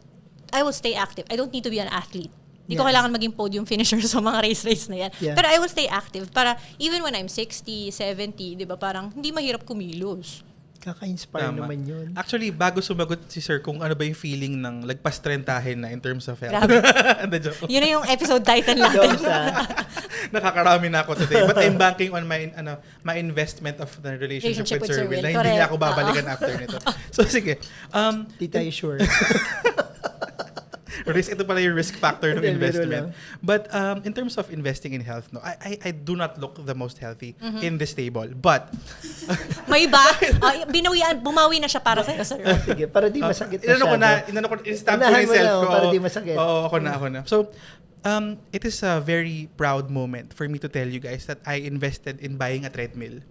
stay active. I don't need to be an athlete. Hindi ko kailangan maging podium finisher sa mga race na yan. Yeah. Pero I will stay active para even when I'm 60, 70, di ba, parang hindi mahirap kumilos. Kaka-inspire Tama. naman yun. Actually, bago sumagot si Sir kung ano ba yung feeling ng lagpas trentahin na in terms of health. Grabe. Hindi, joke. Yun na yung episode title natin. Nakakarami na ako today. But I'm banking on my investment of the relationship with Sir Will. Na hindi niya ako babalikan after nito. So, sige. Di tayo sure. Ito pala yung risk factor ng Hindi, biro investment. lang. But in terms of investing in health, no, I do not look the most healthy in this table. But May iba, bumawi na siya para sa'yo, sir. Sige, para di masakit inano ko, in-stab ko Unahan yung mo self na, ko. para di masakit. Oo, ako na. So, it is a very proud moment for me to tell you guys that I invested in buying a treadmill.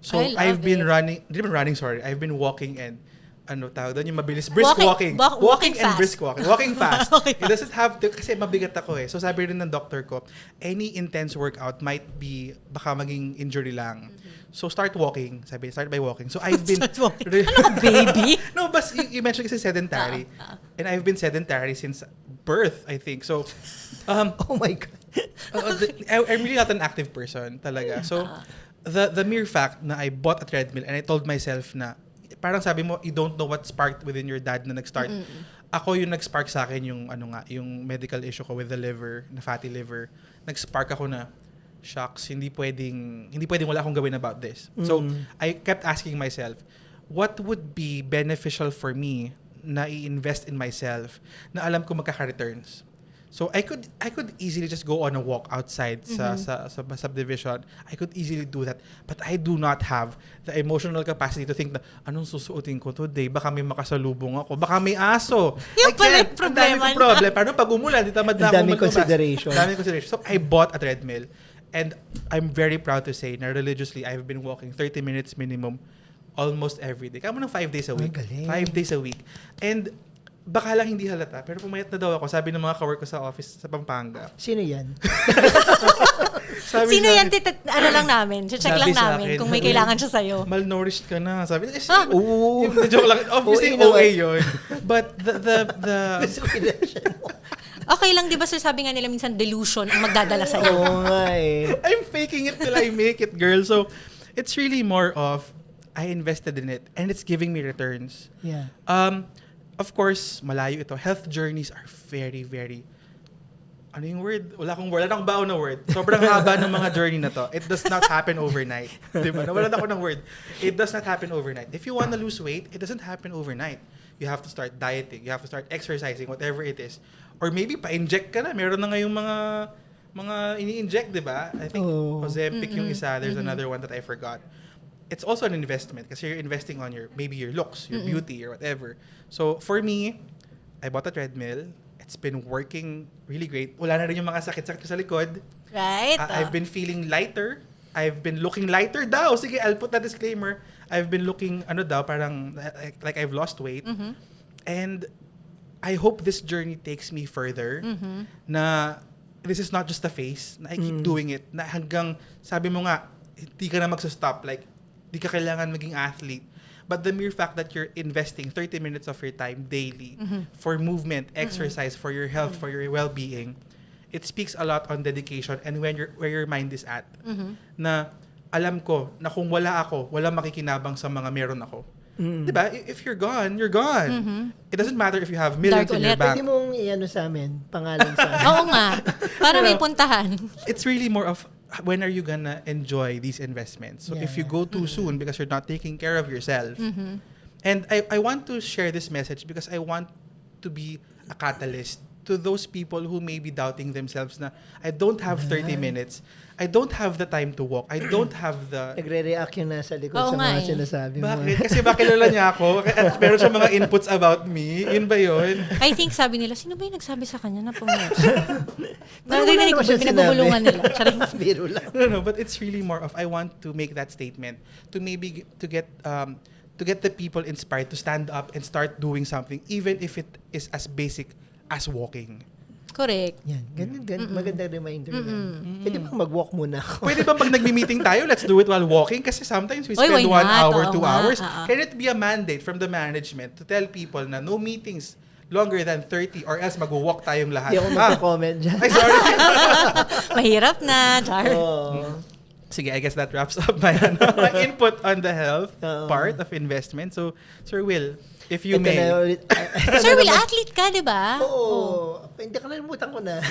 So, I love I've been it. I've been walking and tawag doon, yung mabilis, brisk Walking. walking. Walking and fast. brisk walking. Walking fast. Walking It doesn't have to, kasi mabigat ako eh. So sabi rin ng doctor ko, any intense workout might be, baka maging injury lang. So start walking. Start by walking. So I've been... Start walking. Ano ka, baby? No, but you mentioned kasi sedentary. And I've been sedentary since birth, I think. So, Oh my God. I'm really not an active person talaga. So, the mere fact na I bought a treadmill and I told myself na, parang sabi mo, you don't know what sparked within your dad na nag-start. Ako yung nag-spark sa akin yung medical issue ko with the liver, na fatty liver. Nag-spark ako na, shucks, hindi pwedeng wala akong gawin about this. So, I kept asking myself, what would be beneficial for me na i-invest in myself na alam ko magkaka-returns? So I could easily just go on a walk outside sa subdivision. I could easily do that. But I do not have the emotional capacity to think na anong susuotin ko today? Baka may makasalubong ako. Baka may aso. Yung pala yung problema. Ang dami kong problem. Paano pag umulan? Di tamad na ako Daming maglabas. consideration. Daming consideration. So I bought a treadmill. And I'm very proud to say na religiously, I've been walking 30 minutes minimum almost every day. Kaya mo ng 5 days a week. galing. 5 days a week. And baka lang hindi halata, pero pumayat na daw ako. Sabi ng mga kawork ko sa office sa Pampanga. Sino yan? Sino yan? Ano lang namin? Check Sabi lang sa namin akin, kung may kailangan siya sa'yo. Malnourished ka na. Sabi, Oo. joke lang. Obviously, OA OA yun. But the Okay lang, di ba sir, sabi nga nila minsan delusion ang magdadala sa'yo. Oo nga eh. I'm faking it till I make it, girl. So, it's really more of, I invested in it and it's giving me returns. Yeah. Of course, malayo ito. Health journeys are very, very... Ano yung word? Wala akong baon na word. Sobrang haba ng mga journey na to. It does not happen overnight. Diba? Nawalan ako ng word. It does not happen overnight. If you want to lose weight, it doesn't happen overnight. You have to start dieting. You have to start exercising, whatever it is. Or maybe pa-inject ka na. Meron na ngayong mga ini-inject, diba? I think Ozempic yung isa. There's another one that I forgot. It's also an investment kasi you're investing on maybe your looks, your beauty, or whatever. So, for me, I bought a treadmill. It's been working really great. Wala na rin yung mga sakit-sakit sa likod. Right? I've been feeling lighter. I've been looking lighter daw. Sige, I'll put that disclaimer. I've been looking, parang like I've lost weight. And I hope this journey takes me further. Na this is not just a phase. Na I keep doing it. Na hanggang, sabi mo nga, hindi ka na magsa-stop. Like, di ka kailangan maging athlete. But the mere fact that you're investing 30 minutes of your time daily for movement, exercise, for your health, for your well-being, it speaks a lot on dedication and where your mind is at. Na alam ko na kung wala ako, wala makikinabang sa mga meron ako. Diba? If you're gone, you're gone. It doesn't matter if you have millions Dark in your ulit. bank. Pwede mong i-ano sa amin, pangalan sa amin. Oo nga. Para may puntahan. It's really more of when are you gonna enjoy these investments? So if you go too soon because you're not taking care of yourself. And I want to share this message because I want to be a catalyst to those people who may be doubting themselves na I don't have 30 minutes. I don't have the time to walk. I don't have the... Nagre-react yung nasa likod Oo sa nga mga eh. sinasabi mo. Bakit? Kasi ba kilala niya ako? At meron siya mga inputs about me. Yun ba yun? I think sabi nila, sino ba yung nagsabi sa kanya na pumunta? Wala Narinig ko, naman siya pinagugulungan sinabi. nila. Charing. Biro lang. No, but it's really more of I want to make that statement to maybe to get the people inspired to stand up and start doing something even if it is as basic as walking. Correct. Yan, ganun, magandang reminder yan. Pwede bang mag-walk muna ako? Pwede ba pag nagmi-meeting tayo, let's do it while walking? Kasi sometimes we Oy, spend why 1 not? hour, Oo 2 nga, hours. oo. Can it be a mandate from the management to tell people na no meetings longer than 30 or else mag-walk tayong lahat? Hindi ako mag-comment dyan. Ay, sorry. Mahirap na, Char. Oo. Sige, I guess that wraps up my input on the health part of investment. So, Sir Will, if you Ito may. na ulit. Sir Will, athlete ka, di ba? Oo. Hindi, nakalimutan ko na.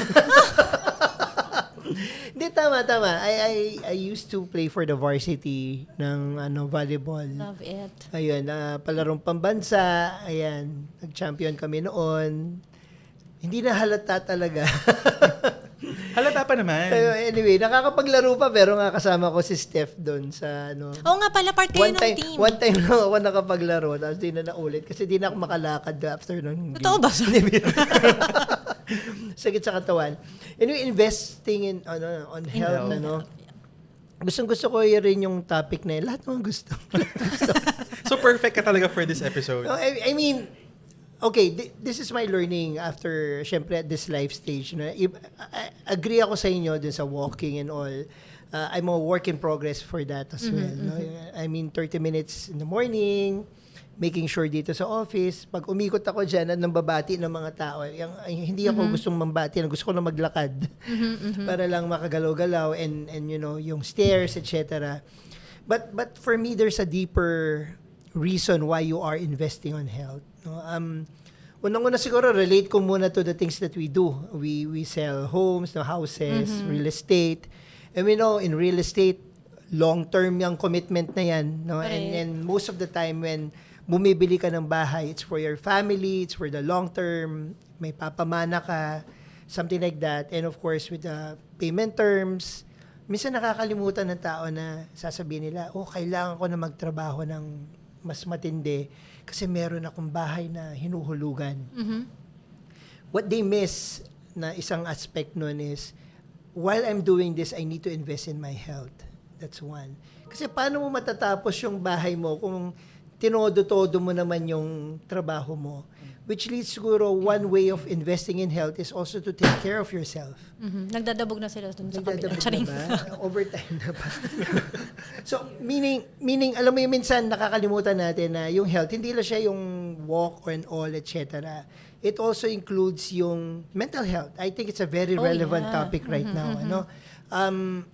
Hindi, tama. I used to play for the varsity ng volleyball. Love it. Ayun, palarong pambansa. Ayan, nag-champion kami noon. Hindi na halata talaga. Halata pa naman. Anyway, nakakapaglaro pa pero nga kasama ko si Steph doon sa Oo nga pala, part kayo ng team. One time lang ako nakapaglaro tapos di na naulit kasi di na ako makalakad after ng Totoo ba? Sakit sa katawan. Anyway, investing in on health, health. Gustong-gusto ko rin yung topic na yun. Lahat naman gusto. So perfect ka talaga for this episode. No, I mean, okay, this is my learning after, syempre, at this life stage. No? I agree ako sa inyo dun sa walking and all. I'm a work in progress for that as well. No? I mean, 30 minutes in the morning, making sure dito sa office. Pag umikot ako dyan at nambabati ng mga tao, hindi ako gustong mambati. Gusto ko na maglakad para lang makagalaw-galaw and you know, yung stairs, etc. But for me, there's a deeper reason why you are investing on health. No? Unang-una siguro, relate ko muna to the things that we do. We sell homes, no, houses, real estate. And we know, in real estate, long-term yung commitment na yan. No? And most of the time, when bumibili ka ng bahay, it's for your family, it's for the long-term, may papamana ka, something like that. And of course, with the payment terms, minsan nakakalimutan ng tao na sasabihin nila, kailangan ko na magtrabaho ng mas matindi kasi meron akong bahay na hinuhulugan. What they miss na isang aspect nun is, while I'm doing this, I need to invest in my health. That's one. Kasi paano mo matatapos yung bahay mo kung tinodo-todo mo naman yung trabaho mo? Which leads siguro one way of investing in health is also to take care of yourself. Nagdadabog na sila dun sa kabila. Nagdadabog Charing. na ba? Overtime na ba? So, meaning, alam mo yung minsan nakakalimutan natin na yung health, hindi lang siya yung walk and all, etc. It also includes yung mental health. I think it's a very relevant topic right now. Ano?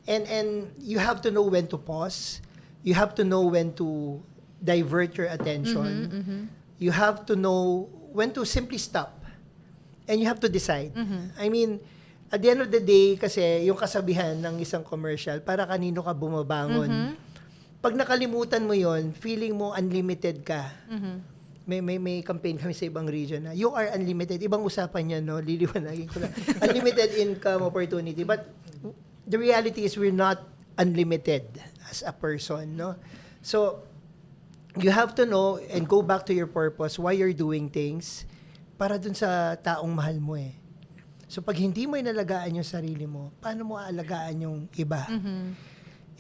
And you have to know when to pause. You have to know when to divert your attention. You have to know when to simply stop. And you have to decide. I mean, at the end of the day, kasi yung kasabihan ng isang commercial, para kanino ka bumabangon. Pag nakalimutan mo yon, feeling mo unlimited ka. May campaign kami sa ibang region na, you are unlimited. Ibang usapan yan, no? Liliwanagin ko lang. Unlimited income opportunity. But the reality is we're not unlimited as a person, no? So, you have to know and go back to your purpose, why you're doing things, para dun sa taong mahal mo eh. So, pag hindi mo inalagaan yung sarili mo, paano mo aalagaan yung iba?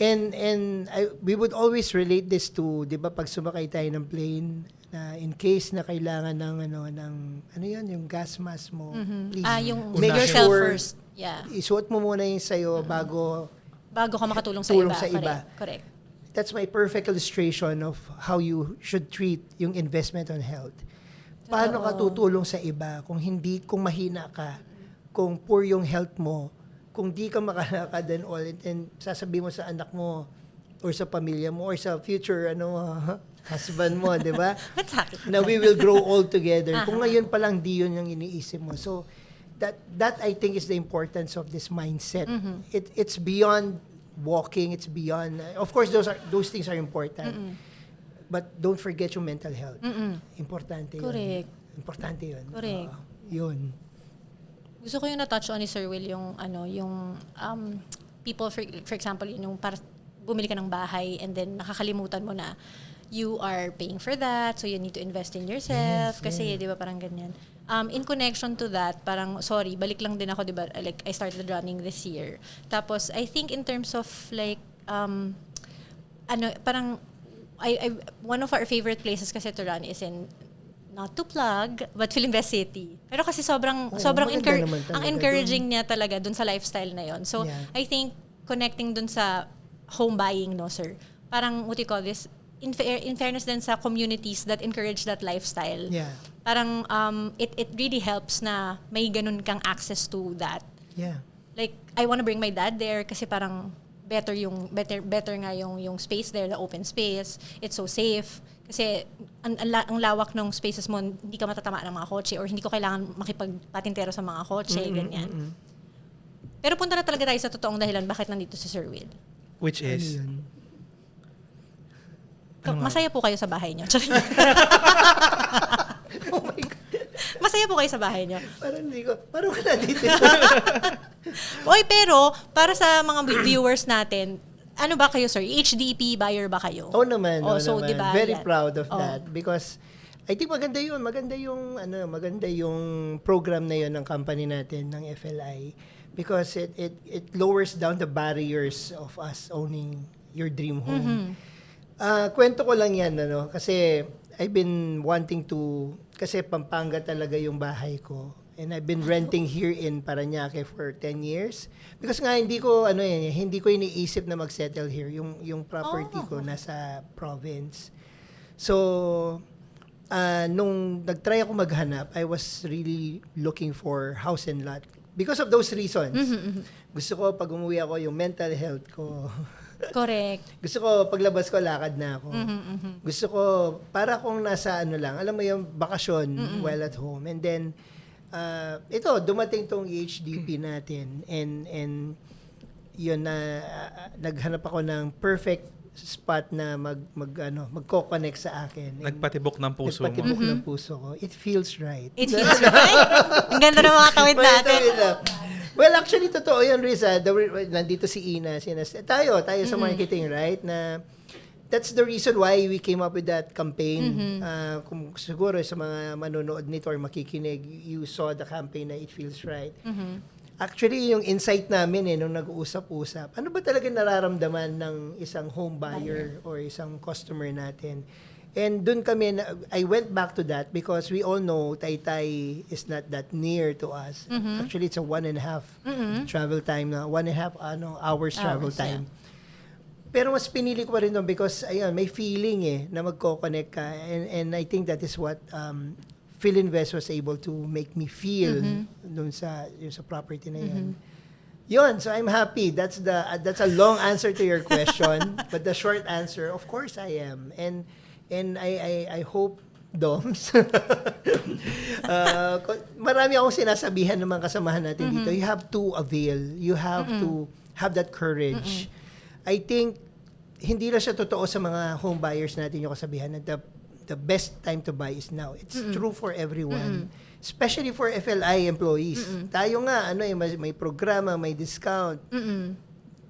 And we would always relate this to, di ba, pag sumakay tayo ng plane, na in case na kailangan ng yun, yung gas mask mo, please. Yung make yourself sure first. Yeah. isuot mo muna yung sa'yo bago Bago ka makatulong sa tulong iba. sa iba. Correct. That's my perfect illustration of how you should treat yung investment on health. Paano ka tutulong sa iba kung mahina ka, kung poor yung health mo, kung di ka makalakad and all, and sasabihin mo sa anak mo or sa pamilya mo or sa future husband mo, di ba? That's happy. Na we will grow old together. Kung ngayon pa lang di yun yung iniisip mo. So that I think is the importance of this mindset. It's beyond walking, it's beyond of course those things are important. But don't forget yung mental health. Importante yun. Correct. Importante yun. Correct. Yun. Gusto ko yung na-touch on ni Sir Will yung people for example yung para bumili ka ng bahay and then nakakalimutan mo na you are paying for that, so you need to invest in yourself kasi di ba parang ganyan. In connection to that, parang balik lang din ako, di ba, like I started running this year. Tapos I think in terms of like parang one of our favorite places kasi to run is in, not to plug, but Philinvest City. Pero kasi sobrang ang encouraging niya talaga dun sa lifestyle na yon. So I think connecting dun sa home buying, no sir, parang what you call this, in fairness din sa communities that encourage that lifestyle. Yeah. Parang it really helps na may ganun kang access to that. Yeah. Like I want to bring my dad there kasi parang better nga yung space there, the open space. It's so safe kasi ang lawak ng spaces mo, hindi ka matatama ng mga kotse or hindi ko kailangan makipagpatintero sa mga kotse, ganyan. Pero punta na talaga tayo sa totoong dahilan bakit nandito si Sir Will. Which is? Masaya po kayo sa bahay niyo. Oh my God. Masaya po kayo sa bahay niyo. Parang wala dito. Oy, pero para sa mga viewers natin, ano ba kayo, sir? HDP buyer ba kayo? Oo naman. So, naman. diba, Very yan. proud of that because I think maganda yung program na yun ng company natin ng FLI because it lowers down the barriers of us owning your dream home. Kwento ko lang yan, kasi I've been wanting to, kasi Pampanga talaga yung bahay ko. And I've been renting here in Parañaque for 10 years. Because nga hindi ko iniisip na mag-settle here. Yung property ko nasa province. So, nung nag-try ako maghanap, I was really looking for house and lot. Because of those reasons. Gusto ko pag umuwi ako, yung mental health ko. Correct. Gusto ko, paglabas ko, lakad na ako. Gusto ko, para kung nasa alam mo yung bakasyon while at home. And then, dumating tong HDP natin. And yun na, naghanap ako ng perfect spot na magko-connect sa akin. Nagpatibok ng puso mo. Nagpatibok ng puso ko. It feels right. It feels right. Ang ganda ng mga kawit natin. Well, actually, totoo yun, Riza. Nandito si Ina. Tayo sa marketing, right? Na that's the reason why we came up with that campaign. Kung siguro sa mga manonood nito or makikinig, you saw the campaign na It Feels Right. Actually, yung insight namin nung nag-uusap-usap, ano ba talaga nararamdaman ng isang home buyer or isang customer natin? And dun kami, I went back to that because we all know Taytay is not that near to us. Actually, it's a 1.5 travel time na, 1.5 hours travel time. Yeah. Pero mas pinili ko pa rin doon because, may feeling na magko-connect ka. And I think that is what Philinvest was able to make me feel dun sa property na yan. Yun, so I'm happy. That's a long answer to your question. But the short answer, of course I am. And I hope, Doms, marami akong sinasabihan ng mga kasamahan natin dito. You have to avail. You have to have that courage. I think, hindi lang siya totoo sa mga home buyers natin yung kasabihan na the best time to buy is now. It's true for everyone. Especially for FLI employees. Tayo nga, may programa, may discount.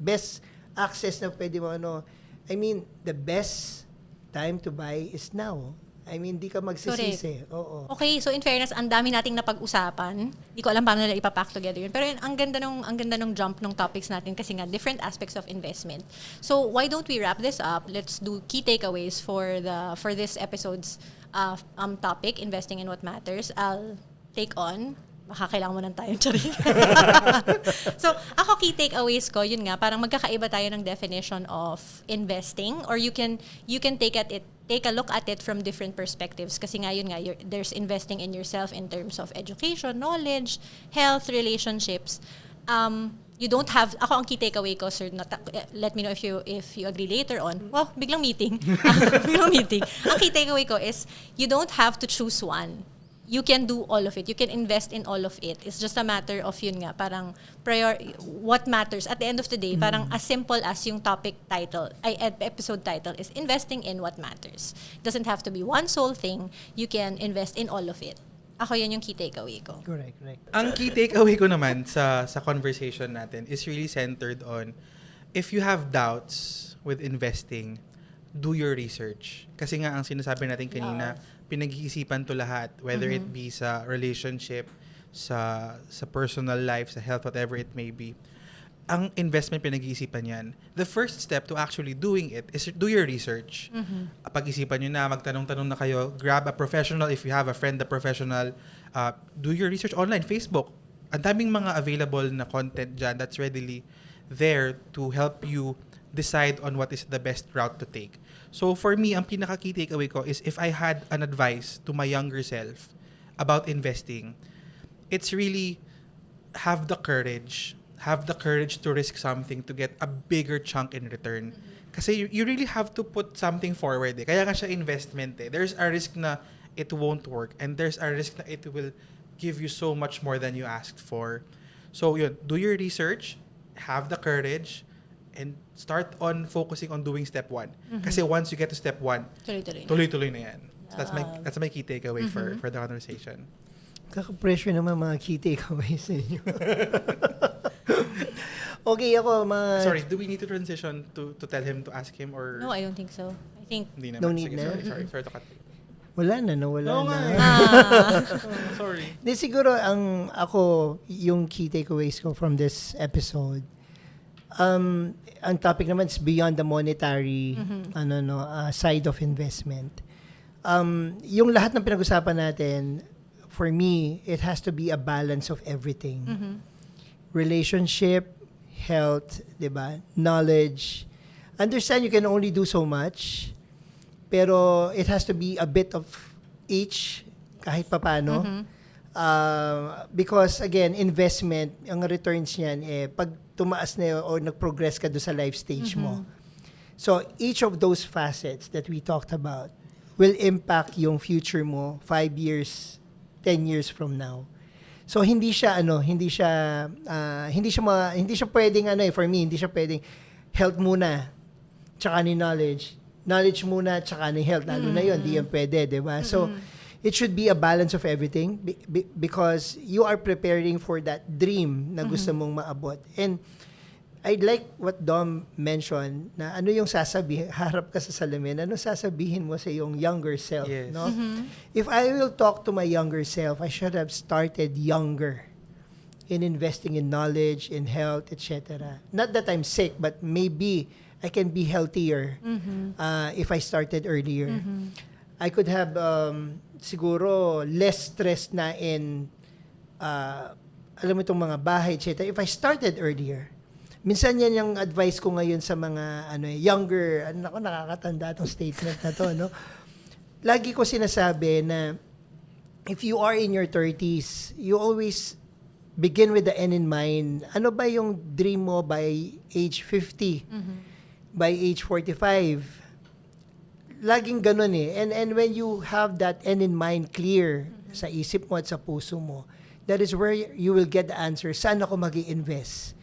Best access na pwede mo, I mean, the best time to buy is now. I mean, di ka magsisisi. Oo. Okay, so in fairness, ang dami nating napag-usapan. Di ko alam paano nila ipapack together yun. Pero ang ganda nung jump ng topics natin kasi nga different aspects of investment. So why don't we wrap this up? Let's do key takeaways for this episode's topic, investing in what matters, I'll take on. Baka kailangan mo ng tayo, Charing. So, ako key takeaways ko, yun nga, parang magkakaiba tayo ng definition of investing, or you can take a look at it from different perspectives. Kasi nga, yun nga, there's investing in yourself in terms of education, knowledge, health, relationships. You don't have, ako ang key takeaway ko, sir, let me know if you agree later on. Well, biglang meeting. Ang key takeaway ko is, you don't have to choose one. You can do all of it. You can invest in all of it. It's just a matter of yun nga, parang what matters. At the end of the day, parang as simple as yung episode title is investing in what matters. It doesn't have to be one sole thing. You can invest in all of it. Ako yan yung key takeaway ko. Correct. Ang key takeaway ko naman sa conversation natin is really centered on, if you have doubts with investing, do your research. Kasi nga ang sinasabi natin kanina, pinag-iisipan to lahat, whether it be sa relationship, sa personal life, sa health, whatever it may be. Ang investment, pinag-iisipan yan. The first step to actually doing it is do your research. Pag-isipan nyo na, magtanong-tanong na kayo, grab a professional if you have a friend, a professional. Do your research online, Facebook. Ang daming mga available na content dyan that's readily there to help you decide on what is the best route to take. So for me, ang pinaka-key takeaway ko is, if I had an advice to my younger self about investing, it's really have the courage to risk something to get a bigger chunk in return. Kasi you really have to put something forward. Kaya nga siya investment. There's a risk na it won't work, and there's a risk na it will give you so much more than you asked for. So yun, do your research, have the courage, and start on focusing on doing step 1. Kasi once you get to step 1, tuloy-tuloy na yan. So that's my key takeaway for the conversation. Kaka-pressure naman mga key takeaways sa inyo. Okay, ako Sorry, do we need to transition to tell him to ask him, or? No, I don't think so. I think Hindi no naman. need Sige, na. Sorry to cut. Wala na. Sorry. Di siguro ako yung key takeaways ko from this episode. Ang topic naman is beyond the monetary side of investment. Yung lahat ng pinag-usapan natin, for me, it has to be a balance of everything. Relationship, health, 'di ba? Knowledge. Understand you can only do so much, pero it has to be a bit of each kahit papaano. Because again, investment, ang returns niyan pag tumaas na o nag-progress ka do sa life stage mo. So each of those facets that we talked about will impact yung future mo 5 years, 10 years from now. So hindi siya pwedeng for me, hindi siya pwedeng health muna tsaka ni knowledge muna tsaka ni health, lalo na yun, di yan pwede, di ba? So it should be a balance of everything because you are preparing for that dream na gusto mong maabot. And I'd like what Dom mentioned na ano yung sasabihin, harap ka sa salamin, ano sasabihin mo sa iyong younger self, Yes. no? If I will talk to my younger self, I should have started younger in investing in knowledge, in health, etc. Not that I'm sick, but maybe I can be healthier if I started earlier. I could have siguro less stress na in alam mo itong mga bahay, etc. If I started earlier. Minsan yan yung advice ko ngayon sa mga younger, nakakatanda itong statement na to, no? Lagi ko sinasabi na if you are in your 30s, you always begin with the end in mind. Ano ba yung dream mo by age 50? By age 45? Laging ganun And when you have that end in mind clear sa isip mo at sa puso mo, that is where you will get the answer. Saan ako mag-i-invest?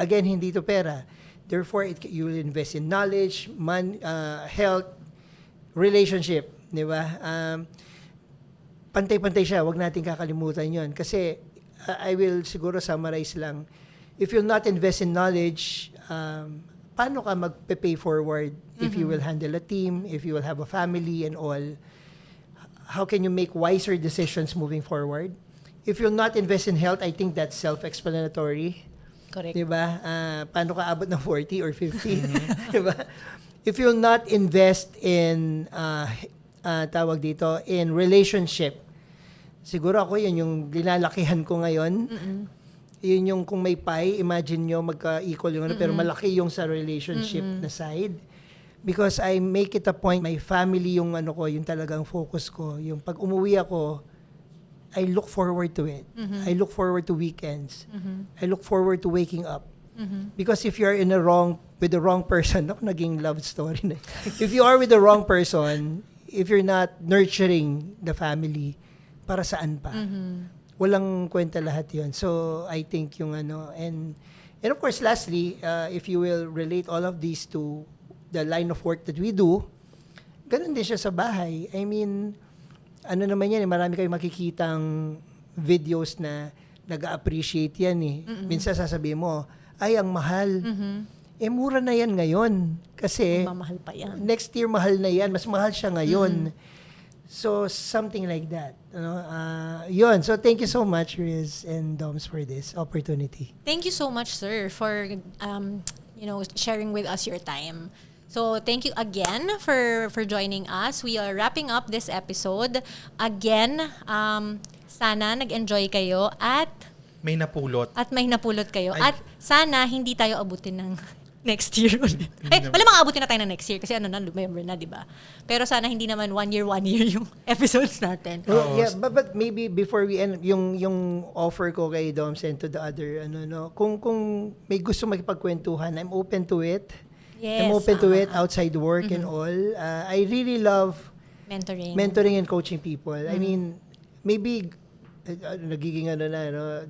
Again, hindi to pera. Therefore, you will invest in knowledge, health, relationship. Di ba? Pantay-pantay siya. Huwag natin kakalimutan yon. Kasi, I will siguro summarize lang. If you'll not invest in knowledge, paano ka magpe-pay forward if you will handle a team, if you will have a family and all? How can you make wiser decisions moving forward? If you'll not invest in health, I think that's self-explanatory. correct. Diba? Paano ka abot ng 40 or 50? Diba? If you'll not invest in tawag dito, in relationship. Siguro ako yun yung linalakihan ko ngayon. Yun yung kung may pie, imagine nyo magka-equal yung pero malaki yung sa relationship na side. Because I make it a point, my family yung yung talagang focus ko. Yung pag umuwi ako, I look forward to it. I look forward to weekends. I look forward to waking up. Because if you're with the wrong person, naging love story na. If you are with the wrong person, if you're not nurturing the family, para saan pa? Walang kwenta lahat yun. So, I think yung and of course, lastly, if you will relate all of these to the line of work that we do, ganun din siya sa bahay. I mean, naman yan, marami kayong makikitang videos na nag-appreciate yan eh. Minsan sasabihin mo, ay, ang mahal. Mura na yan ngayon. Kasi, mamahal pa yan. Next year, mahal na yan. Mas mahal siya ngayon. So, something like that. Yun. So, thank you so much, Riz and Doms, for this opportunity. Thank you so much, sir, for sharing with us your time. So, thank you again for joining us. We are wrapping up this episode. Again, sana nag-enjoy kayo at May napulot. kayo. Ay. At sana hindi tayo abutin ng next year ulit. Malamang abutin na tayo ng next year kasi November na, di ba? Pero sana hindi naman one year yung episodes natin. Well, yeah, but maybe before we end, yung offer ko kay Doms and to the other, kung may gusto makipagkwentuhan, I'm open to it. Yes. I'm open to it outside work and all. I really love mentoring and coaching people. I mean, maybe nagiging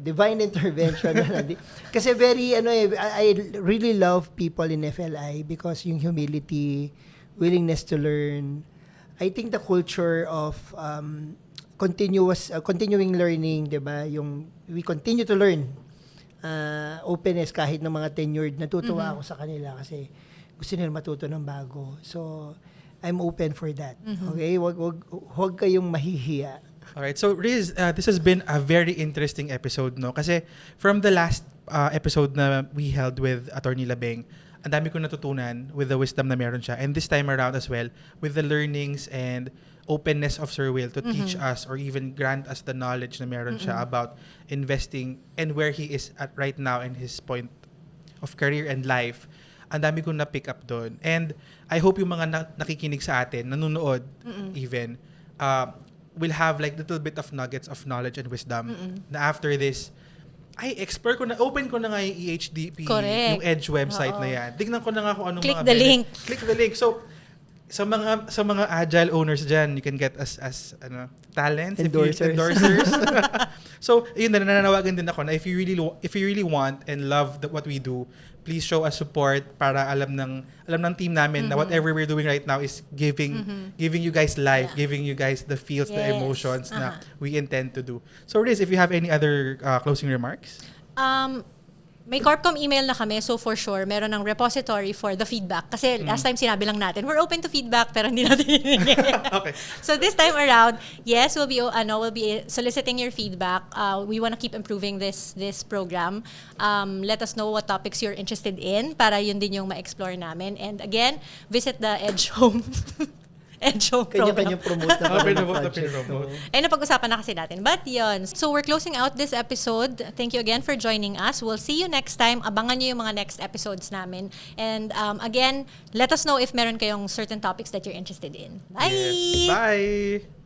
divine intervention. Kasi very, I really love people in FLI because yung humility, willingness to learn. I think the culture of continuing learning, diba? Yung we continue to learn. Openness kahit ng mga tenured, natutuwa ako sa kanila kasi gusto nila matuto ng bago. So, I'm open for that. Okay? Huwag kayong mahihiya. Alright, so Riz, this has been a very interesting episode, no? Kasi from the last episode na we held with Attorney Labeng, ang dami ko natutunan with the wisdom na meron siya. And this time around as well, with the learnings and openness of Sir Will to teach us or even grant us the knowledge na meron siya about investing and where he is at right now in his point of career and life. Ang dami kong na-pick up doon. And I hope yung mga nakikinig sa atin, nanonood even, will have like little bit of nuggets of knowledge and wisdom na after this, open ko na nga yung EHDP, Correct. yung Edge website na yan. Tignan ko na nga kung anong Click mga the link. Click the link. So, sa mga agile owners dyan, you can get us as talents, endorsers. So, yun na, nananawagan din ako na if you really want and love what we do, please show us support para alam ng team namin na whatever we're doing right now is giving you guys life, giving you guys the feels, the emotions na we intend to do. So, Riz, if you have any other closing remarks? May Corpcom email na kami, so for sure, meron ng repository for the feedback. Kasi last time sinabi lang natin, we're open to feedback, pero hindi natin Okay. So this time around, yes, we'll be soliciting your feedback. We want to keep improving this program. Let us know what topics you're interested in para yun din yung ma-explore namin. And again, visit the Edge Home. Edge Home program. Kanya-kanya promote na Promote. Ay, napag-usapan na kasi natin. But yun. So, we're closing out this episode. Thank you again for joining us. We'll see you next time. Abangan nyo yung mga next episodes namin. And again, let us know if meron kayong certain topics that you're interested in. Bye! Yes. Bye!